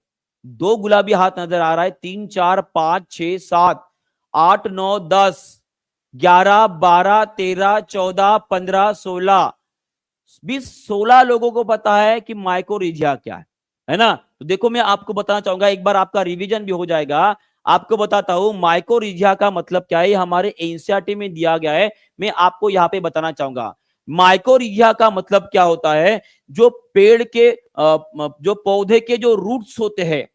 दो गुलाबी हाथ नजर आ रहा है, 3 4 5 6 7 8 9 10 11 12 13 14 15 16 20 16 लोगों को पता है कि माइकोरिजिया क्या है ना? तो देखो मैं आपको बताना चाहूंगा, एक बार आपका रिवीजन भी हो जाएगा। आपको बताता हूं माइकोरिजिया का मतलब क्या है, हमारे एनसीईआरटी में दिया गया है। मैं आपको यहां पे बताना चाहूंगा माइकोरिजिया का मतलब क्या होता है। जो पेड़ के जो पौधे के जो रूट्स होते हैं,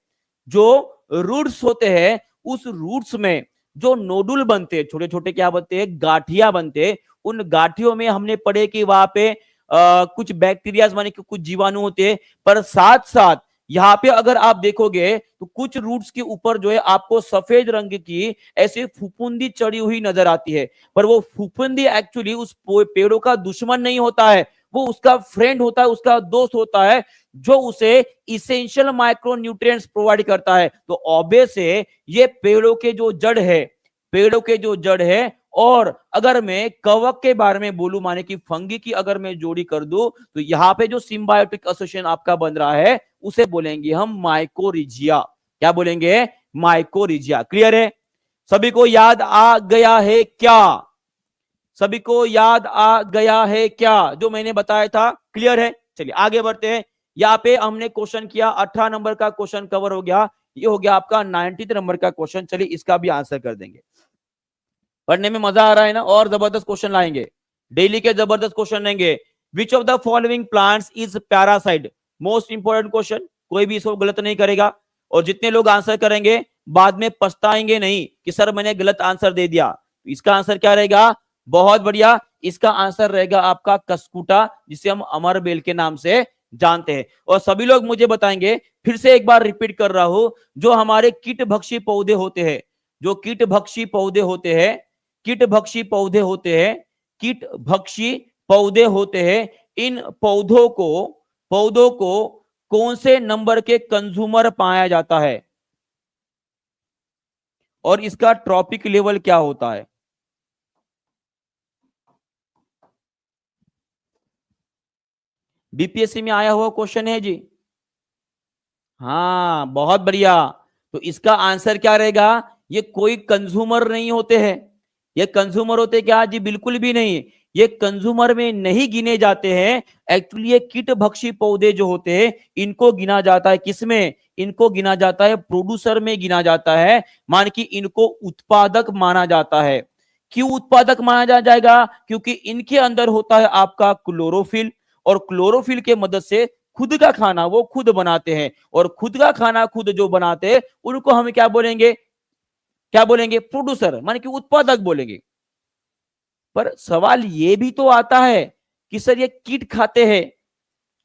जो रूट्स होते हैं, उस रूट्स में जो नोडुल बनते हैं, छोटे छोटे क्या बनते हैं? गांठिया बनते हैं। उन गांठियों में हमने पढ़े कि वहां पे कुछ बैक्टीरिया माने कि कुछ जीवाणु होते हैं। पर साथ साथ यहाँ पे अगर आप देखोगे तो कुछ रूट्स के ऊपर जो है आपको सफेद रंग की ऐसे फुफुंदी चढ़ी हुई नजर आती है। पर वो फुफुंदी एक्चुअली उस पेड़ों का दुश्मन नहीं होता है, वो उसका फ्रेंड होता है, उसका दोस्त होता है, जो उसे इसेंशियल माइक्रो न्यूट्रिएंट्स प्रोवाइड करता है। तो ऑब्वियस है ये पेड़ों के जो जड़ है, पेड़ों के जो जड़ है। और अगर मैं कवक के बारे में बोलूं माने कि फंगी की अगर मैं जोड़ी कर दूं तो यहाँ पे जो सिम्बायोटिक एसोसिएशन आपका बन रहा है उसे बोलेंगे हम माइकोरिजिया। क्या बोलेंगे? माइकोरिजिया। क्लियर है? सभी को याद आ गया है क्या? सभी को याद आ गया है क्या जो मैंने बताया था? क्लियर है? चलिए आगे बढ़ते हैं। यहाँ पे हमने क्वेश्चन किया, 18 नंबर का क्वेश्चन कवर हो गया। ये हो गया आपका 19 नंबर का क्वेश्चन। चलिए इसका भी आंसर कर देंगे। पढ़ने में मजा आ रहा है ना? और जबरदस्त क्वेश्चन लाएंगे, डेली के जबरदस्त क्वेश्चन लेंगे। Which of the following plants is parasite? Most important question, कोई भी इसको गलत नहीं करेगा। और जितने लोग आंसर करेंगे बाद में पछताएंगे नहीं कि सर मैंने गलत आंसर दे दिया। तो इसका आंसर क्या रहेगा? बहुत बढ़िया, इसका आंसर रहेगा आपका कसकुटा, जिसे हम अमरबेल के नाम से जानते हैं। और सभी लोग मुझे बताएंगे, फिर से एक बार रिपीट कर रहा हूं, जो हमारे कीटभक्षी पौधे होते हैं, जो कीटभक्षी पौधे होते हैं, कीटभक्षी पौधे होते हैं, कीटभक्षी पौधे होते हैं, इन पौधों को कौन से नंबर के कंज्यूमर पाया जाता है और इसका ट्रॉपिक लेवल क्या होता है? बीपीएससी में आया हुआ क्वेश्चन है जी। हाँ, बहुत बढ़िया। तो इसका आंसर क्या रहेगा? ये कोई कंज्यूमर नहीं होते हैं। ये कंज्यूमर होते क्या जी? बिल्कुल भी नहीं। ये कंज्यूमर में नहीं गिने जाते हैं। एक्चुअली ये कीटभक्षी पौधे जो होते हैं, इनको गिना जाता है किसमें? इनको गिना जाता है प्रोड्यूसर में गिना जाता है। मान कि इनको उत्पादक माना जाता है। क्यों उत्पादक माना जाएगा? क्योंकि इनके अंदर होता है आपका क्लोरोफिल, और क्लोरोफिल के मदद से खुद का खाना वो खुद बनाते हैं, और खुद का खाना खुद जो बनाते हैं उनको हम क्या बोलेंगे? क्या बोलेंगे? प्रोड्यूसर, माने कि उत्पादक बोलेंगे। पर सवाल ये भी तो आता है कि सर ये कीट खाते हैं।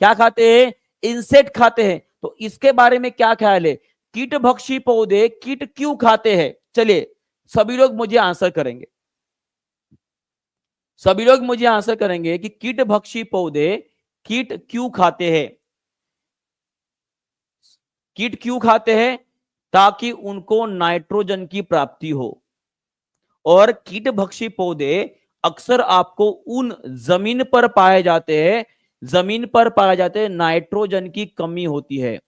क्या खाते हैं? इंसेक्ट खाते हैं। तो इसके बारे में क्या ख्याल है? कीटभक्षी पौधे कीट क्यों खाते हैं? चलिए सभी लोग मुझे आंसर करेंगे, सभी लोग मुझे आंसर करेंगे कि कीटभक्षी पौधे कीट क्यों खाते हैं? कीट क्यों खाते हैं? ताकि उनको नाइट्रोजन की प्राप्ति हो। और कीटभक्षी पौधे अक्सर आपको उन जमीन पर पाए जाते हैं, जमीन पर पाए जाते हैं नाइट्रोजन की कमी होती है,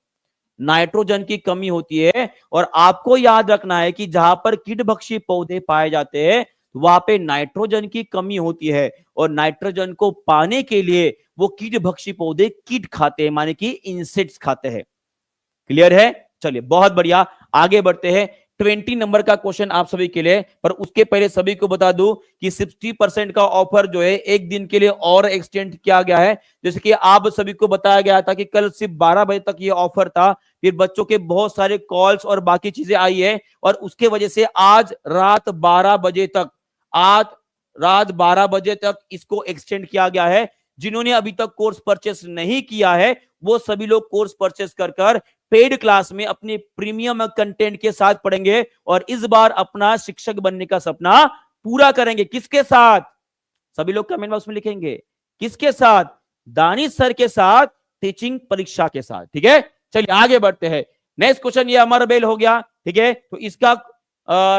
नाइट्रोजन की कमी होती है। और आपको याद रखना है कि जहां पर कीटभक्षी पौधे पाए जाते हैं वहां पे नाइट्रोजन की कमी होती है, और नाइट्रोजन को पाने के लिए वो कीटभक्षी पौधे कीट खाते हैं, माने कि इंसेक्ट्स खाते हैं। क्लियर है? चलिए बहुत बढ़िया, आगे बढ़ते हैं। 20 नंबर का क्वेश्चन आप सभी के लिए, पर उसके पहले सभी को बता दूं कि 60% का ऑफर जो है एक दिन के लिए और एक्सटेंड किया गया है। जैसे कि आप सभी को बताया गया था कि कल सिर्फ 12 बजे तक ये ऑफर था, फिर बच्चों के बहुत सारे कॉल्स और बाकी चीजें आई है, और उसके वजह से आज रात 12 बजे तक, आज रात 12 बजे तक इसको एक्सटेंड किया गया है। जिन्होंने अभी तक कोर्स परचेस नहीं किया है वो सभी लोग कोर्स परचेस कर पेड क्लास में अपने प्रीमियम कंटेंट के साथ पढ़ेंगे, और इस बार अपना शिक्षक बनने का सपना पूरा करेंगे। किसके साथ? सभी लोग कमेंट बॉक्स में लिखेंगे, किसके साथ? दानिश सर के साथ, टीचिंग परीक्षा के साथ। ठीक है, चलिए आगे बढ़ते हैं। नेक्स्ट क्वेश्चन ये अमरबेल हो गया। ठीक है, तो इसका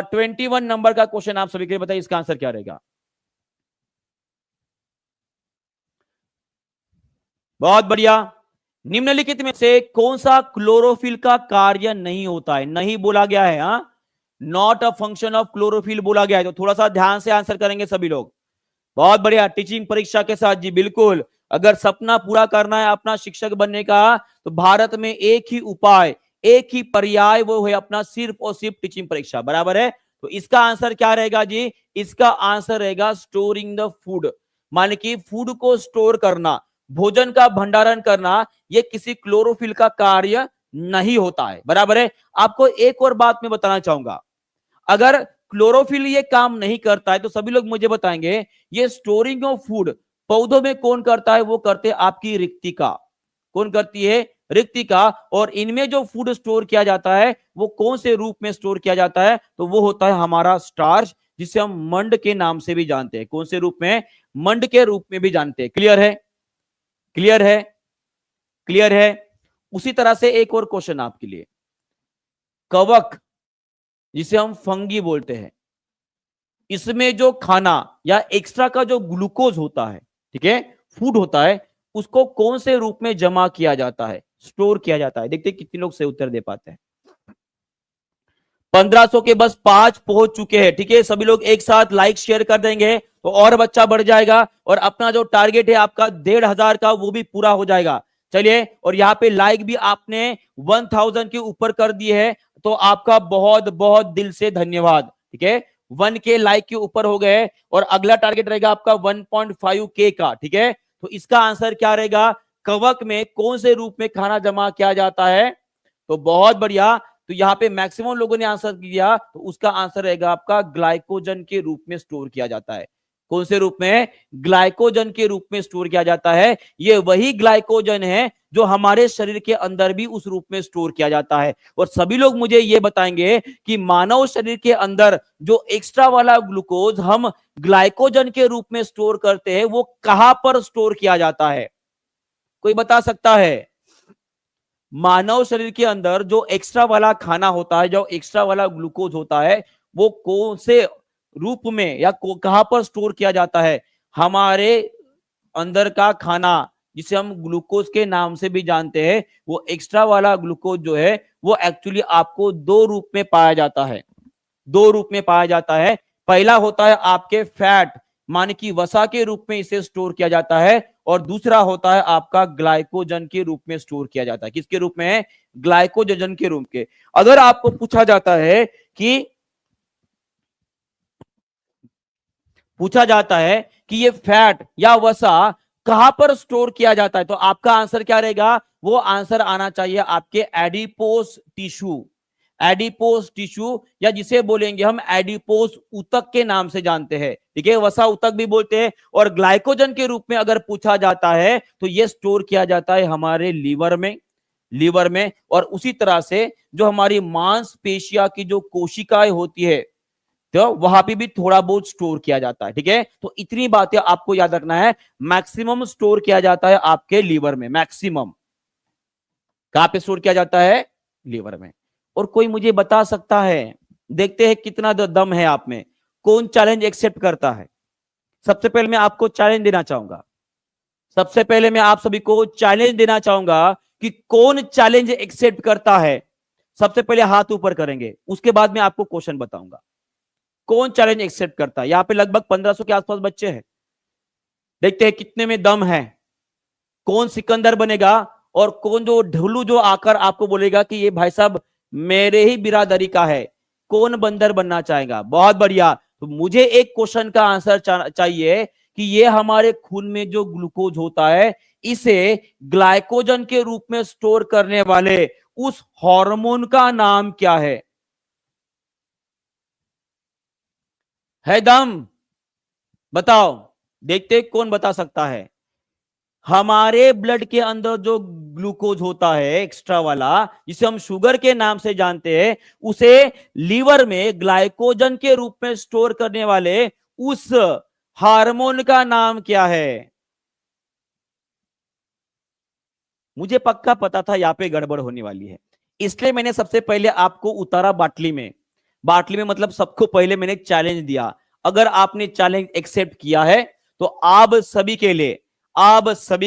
21 नंबर का क्वेश्चन आप सभी के लिए बताइए, इसका आंसर क्या रहेगा? बहुत बढ़िया। निम्नलिखित में से कौन सा क्लोरोफिल का कार्य नहीं होता है? नहीं बोला गया है, हाँ, not a function of chlorophyll बोला गया है। तो थोड़ा सा ध्यान से आंसर करेंगे सभी लोग। बहुत बढ़िया, टीचिंग परीक्षा के साथ जी, बिल्कुल। अगर सपना पूरा करना है अपना शिक्षक बनने का, तो भारत में एक ही उपाय, एक ही पर्याय, वो है अपना सिर्फ और सिर्फ टीचिंग परीक्षा। बराबर है? तो इसका आंसर क्या रहेगा जी? इसका आंसर रहेगा स्टोरिंग द फूड, माने कि फूड को स्टोर करना, भोजन का भंडारण करना, ये किसी क्लोरोफिल का कार्य नहीं होता है। बराबर है? आपको एक और बात मैं बताना चाहूंगा, अगर क्लोरोफिल ये काम नहीं करता है तो सभी लोग मुझे बताएंगे ये स्टोरिंग ऑफ फूड पौधों में कौन करता है? वो करते हैं आपकी रिक्तिका। कौन करती है? रिक्तिका। और इनमें जो फूड स्टोर किया जाता है वो कौन से रूप में स्टोर किया जाता है? तो वो होता है हमारा स्टार्च, जिसे हम मंड के नाम से भी जानते हैं। कौन से रूप में? मंड के रूप में भी जानते हैं। क्लियर है? क्लियर है? क्लियर है? उसी तरह से एक और क्वेश्चन आपके लिए, कवक, जिसे हम फंगी बोलते हैं, इसमें जो खाना या एक्स्ट्रा का जो ग्लूकोज होता है, ठीक है, फूड होता है, उसको कौन से रूप में जमा किया जाता है, स्टोर किया जाता है? देखते हैं कितने लोग से उत्तर दे पाते हैं। 1500 के बस 5 पहुंच चुके हैं। ठीक है, सभी लोग एक साथ लाइक शेयर कर देंगे तो और बच्चा बढ़ जाएगा, और अपना जो टारगेट है आपका 1500 का वो भी पूरा हो जाएगा। चलिए, और यहाँ पे लाइक भी आपने 1000 के ऊपर कर दिए है, तो आपका बहुत बहुत दिल से धन्यवाद। ठीक है, 1 के लाइक के ऊपर हो गए, और अगला टारगेट रहेगा आपका 1.5 के का। ठीक है, तो इसका आंसर क्या रहेगा? कवक में कौन से रूप में खाना जमा किया जाता है? तो बहुत बढ़िया, तो यहाँ पे मैक्सिमम लोगों ने आंसर किया, तो उसका आंसर रहेगा आपका ग्लाइकोजन के रूप में स्टोर किया जाता है। कौन से रूप में? ग्लाइकोजन के रूप में स्टोर किया जाता है। ये वही ग्लाइकोजन है जो हमारे शरीर के अंदर भी उस रूप में स्टोर किया जाता है। और सभी लोग मुझे ये बताएंगे कि मानव शरीर के अंदर जो एक्स्ट्रा वाला ग्लूकोज हम ग्लाइकोजन के रूप में स्टोर करते हैं, वो कहां पर स्टोर किया जाता है? कोई बता सकता है? मानव शरीर के अंदर जो एक्स्ट्रा वाला खाना होता है, जो एक्स्ट्रा वाला ग्लूकोज होता है, वो कौन से रूप में या कहां पर स्टोर किया जाता है? हमारे अंदर का खाना जिसे हम ग्लूकोज के नाम से भी जानते हैं, वो एक्स्ट्रा वाला ग्लूकोज जो है वो एक्चुअली आपको दो रूप में पाया जाता है। दो रूप में पाया जाता है। पहला होता है आपके फैट, माने कि वसा के रूप में इसे स्टोर किया जाता है, और दूसरा होता है आपका ग्लाइकोजन के रूप में स्टोर किया जाता है। किसके रूप में? ग्लाइकोजन के रूप के। अगर आपको पूछा जाता है कि ये फैट या वसा कहां पर स्टोर किया जाता है, तो आपका आंसर क्या रहेगा? वो आंसर आना चाहिए आपके एडिपोस टिश्यू। एडिपोस टिश्यू, या जिसे बोलेंगे हम एडिपोस ऊतक के नाम से जानते हैं। ठीक है, वसा ऊतक भी बोलते हैं। और ग्लाइकोजन के रूप में अगर पूछा जाता है तो ये स्टोर किया जाता है हमारे लीवर में। और उसी तरह से जो हमारी मांसपेशिया की जो कोशिकाएं होती है, तो वहां पे भी थोड़ा बहुत स्टोर किया जाता है। ठीक है, तो इतनी बातें आपको याद रखना है। मैक्सिमम स्टोर किया जाता है आपके लीवर में। मैक्सिमम कहां पे स्टोर किया जाता है? लीवर में। और कोई मुझे बता सकता है, देखते हैं कितना दम है आप में, कौन चैलेंज एक्सेप्ट करता है? सबसे पहले मैं आपको चैलेंज देना चाहूंगा। सबसे पहले मैं आप सभी को चैलेंज देना चाहूंगा कि कौन चैलेंज एक्सेप्ट करता है। सबसे पहले हाथ ऊपर करेंगे, उसके बाद मैं आपको क्वेश्चन बताऊंगा कौन चैलेंज एक्सेप्ट करता है। यहां पे लगभग 1500 के आसपास बच्चे हैं। देखते हैं कितने में दम है, कौन सिकंदर बनेगा और कौन जो ढुलू जो आकर आपको बोलेगा कि ये भाई साहब मेरे ही बिरादरी का है। कौन बंदर बनना चाहेगा? बहुत बढ़िया। तो मुझे एक क्वेश्चन का आंसर चाहिए कि ये हमारे खून में जो ग्लूकोज होता है, इसे ग्लाइकोजन के रूप में स्टोर करने वाले उस हार्मोन का नाम क्या है दम? बताओ, देखते कौन बता सकता है। हमारे ब्लड के अंदर जो ग्लूकोज होता है एक्स्ट्रा वाला, जिसे हम शुगर के नाम से जानते हैं, उसे लीवर में ग्लाइकोजन के रूप में स्टोर करने वाले उस हार्मोन का नाम क्या है? मुझे पक्का पता था यहां पे गड़बड़ होने वाली है, इसलिए मैंने सबसे पहले आपको उतारा बाटली में। बाटली में मतलब सबको पहले मैंने चैलेंज दिया। अगर आपने चैलेंज एक्सेप्ट किया है तो आप सभी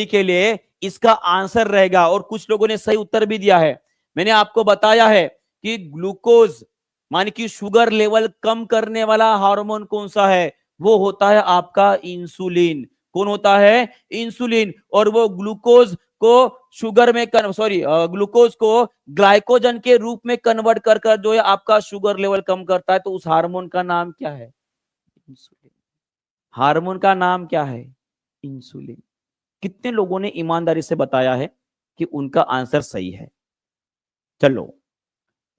के लिए इसका आंसर रहेगा। और कुछ लोगों ने सही उत्तर भी दिया है। मैंने आपको बताया है कि ग्लूकोज माने कि शुगर लेवल कम करने वाला हार्मोन कौन सा है? वो होता है आपका इंसुलिन। कौन होता है? इंसुलिन। और वो ग्लूकोज को शुगर में ग्लूकोज को ग्लाइकोजन के रूप में कन्वर्ट कर कर जो है आपका शुगर लेवल कम करता है। तो उस हार्मोन का नाम क्या है? इंसुलिन। हार्मोन का नाम क्या है? इंसुलिन। कितने लोगों ने ईमानदारी से बताया है कि उनका आंसर सही है? चलो,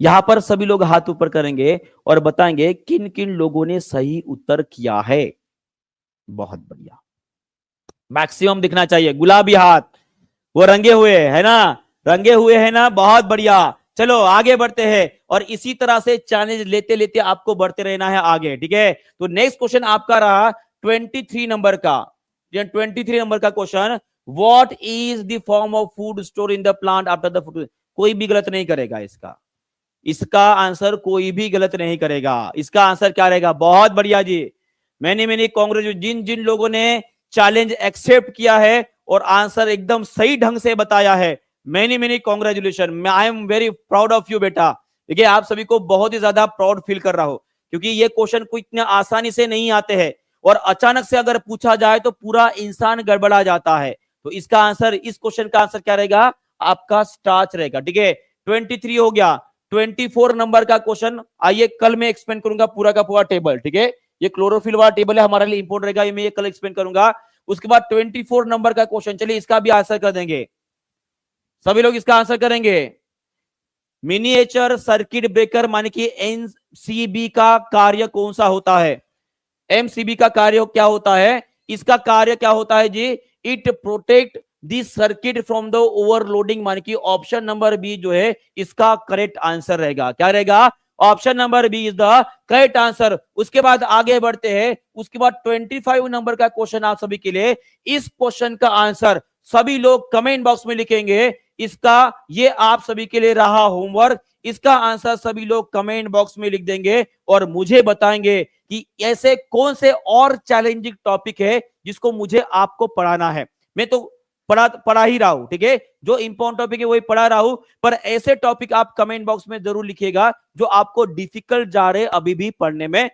यहां पर सभी लोग हाथ ऊपर करेंगे और बताएंगे किन किन लोगों ने सही उत्तर किया है। बहुत बढ़िया, मैक्सिमम दिखना चाहिए। गुलाबी हाथ, वो रंगे हुए है ना? रंगे हुए है ना? बहुत बढ़िया। चलो आगे बढ़ते हैं और इसी तरह से चैलेंज लेते लेते आपको बढ़ते रहना है आगे। ठीक है, तो नेक्स्ट क्वेश्चन आपका रहा 23 नंबर का। 23 नंबर का question, what is the form of food store in the plant after the food? कोई भी गलत नहीं करेगा इसका आंसर कोई भी गलत नहीं करेगा। इसका आंसर क्या रहेगा? बहुत बढ़िया जी, मैंने कांग्रेचुलेशन जिन जिन लोगों ने चैलेंज एक्सेप्ट किया है और आंसर एकदम सही ढंग से बताया है। Many congratulation, I am very proud of you बेटा। देखिए, आप सभी को बहुत ही ज्यादा प्राउड फील कर रहा हो, क्योंकि ये क्वेश्चन को इतने आसानी से नहीं आते हैं और अचानक से अगर पूछा जाए तो पूरा इंसान गड़बड़ा जाता है। तो इसका आंसर, इस क्वेश्चन का आंसर क्या रहेगा? आपका स्टार्च रहेगा। ठीक है, 23 हो गया। 24 नंबर का क्वेश्चन, आइए कल मैं एक्सप्लेन करूंगा पूरा का पूरा टेबल। ठीक है, ये क्लोरोफिल वाला टेबल है, हमारे लिए इंपोर्टेंट रहेगा, ये मैं कल एक्सप्लेन करूंगा। उसके बाद 24 नंबर का क्वेश्चन, चलिए इसका भी आंसर कर देंगे। सभी लोग इसका आंसर करेंगे। मिनिएचर सर्किट ब्रेकर माने कि एमसीबी का कार्य कौन सा होता है? एमसीबी का कार्य क्या होता है? इसका कार्य क्या होता है जी? It protect the circuit from the overloading, माने कि ऑप्शन नंबर बी जो है इसका करेक्ट आंसर रहेगा। क्या रहेगा? Option number B is the correct answer. उसके बाद आगे बढ़ते हैं। उसके बाद 25 नंबर का क्वेश्चन आप सभी के लिए। इस क्वेश्चन का आंसर सभी लोग कमेंट बॉक्स में लिखेंगे। इसका ये आप सभी के लिए रहा होमवर्क। इसका आंसर सभी लोग कमेंट बॉक्स में लिख देंगे और मुझे बताएंगे कि ऐसे कौन से और चैलेंजिंग टॉपिक है जिसको मुझे आपको पढ़ाना है। मैं तो पढ़ा ही रहा हूं, ठीक है, जो इंपॉर्टेंट टॉपिक है वही पढ़ा रहा हूं, पर ऐसे टॉपिक आप कमेंट बॉक्स में जरूर लिखिएगा जो आपको डिफिकल्ट जा रहे अभी भी पढ़ने में।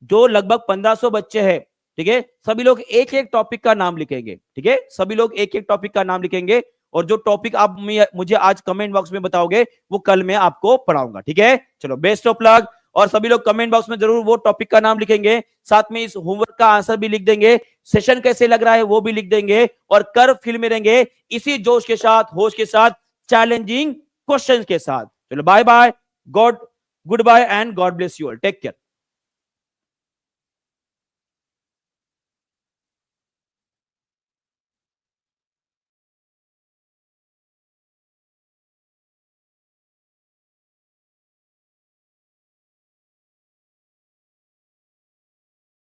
जो लगभग 1500 बच्चे हैं, ठीक है, सभी लोग एक एक टॉपिक का नाम लिखेंगे, ठीक है, सभी लोग एक एक टॉपिक का नाम लिखेंगे और जो टॉपिक आप मुझे आज कमेंट बॉक्स में बताओगे वो कल मैं आपको पढ़ाऊंगा, ठीक है। चलो बेस्ट ऑफ लक। और सभी लोग कमेंट बॉक्स में जरूर वो टॉपिक का नाम लिखेंगे, साथ में इस होमवर्क का आंसर भी लिख देंगे, सेशन कैसे लग रहा है वो भी लिख देंगे और कर फिर मिलेंगे इसी जोश के साथ, होश के साथ, चैलेंजिंग क्वेश्चंस के साथ। चलो bye bye, God good bye and God bless you all, take care.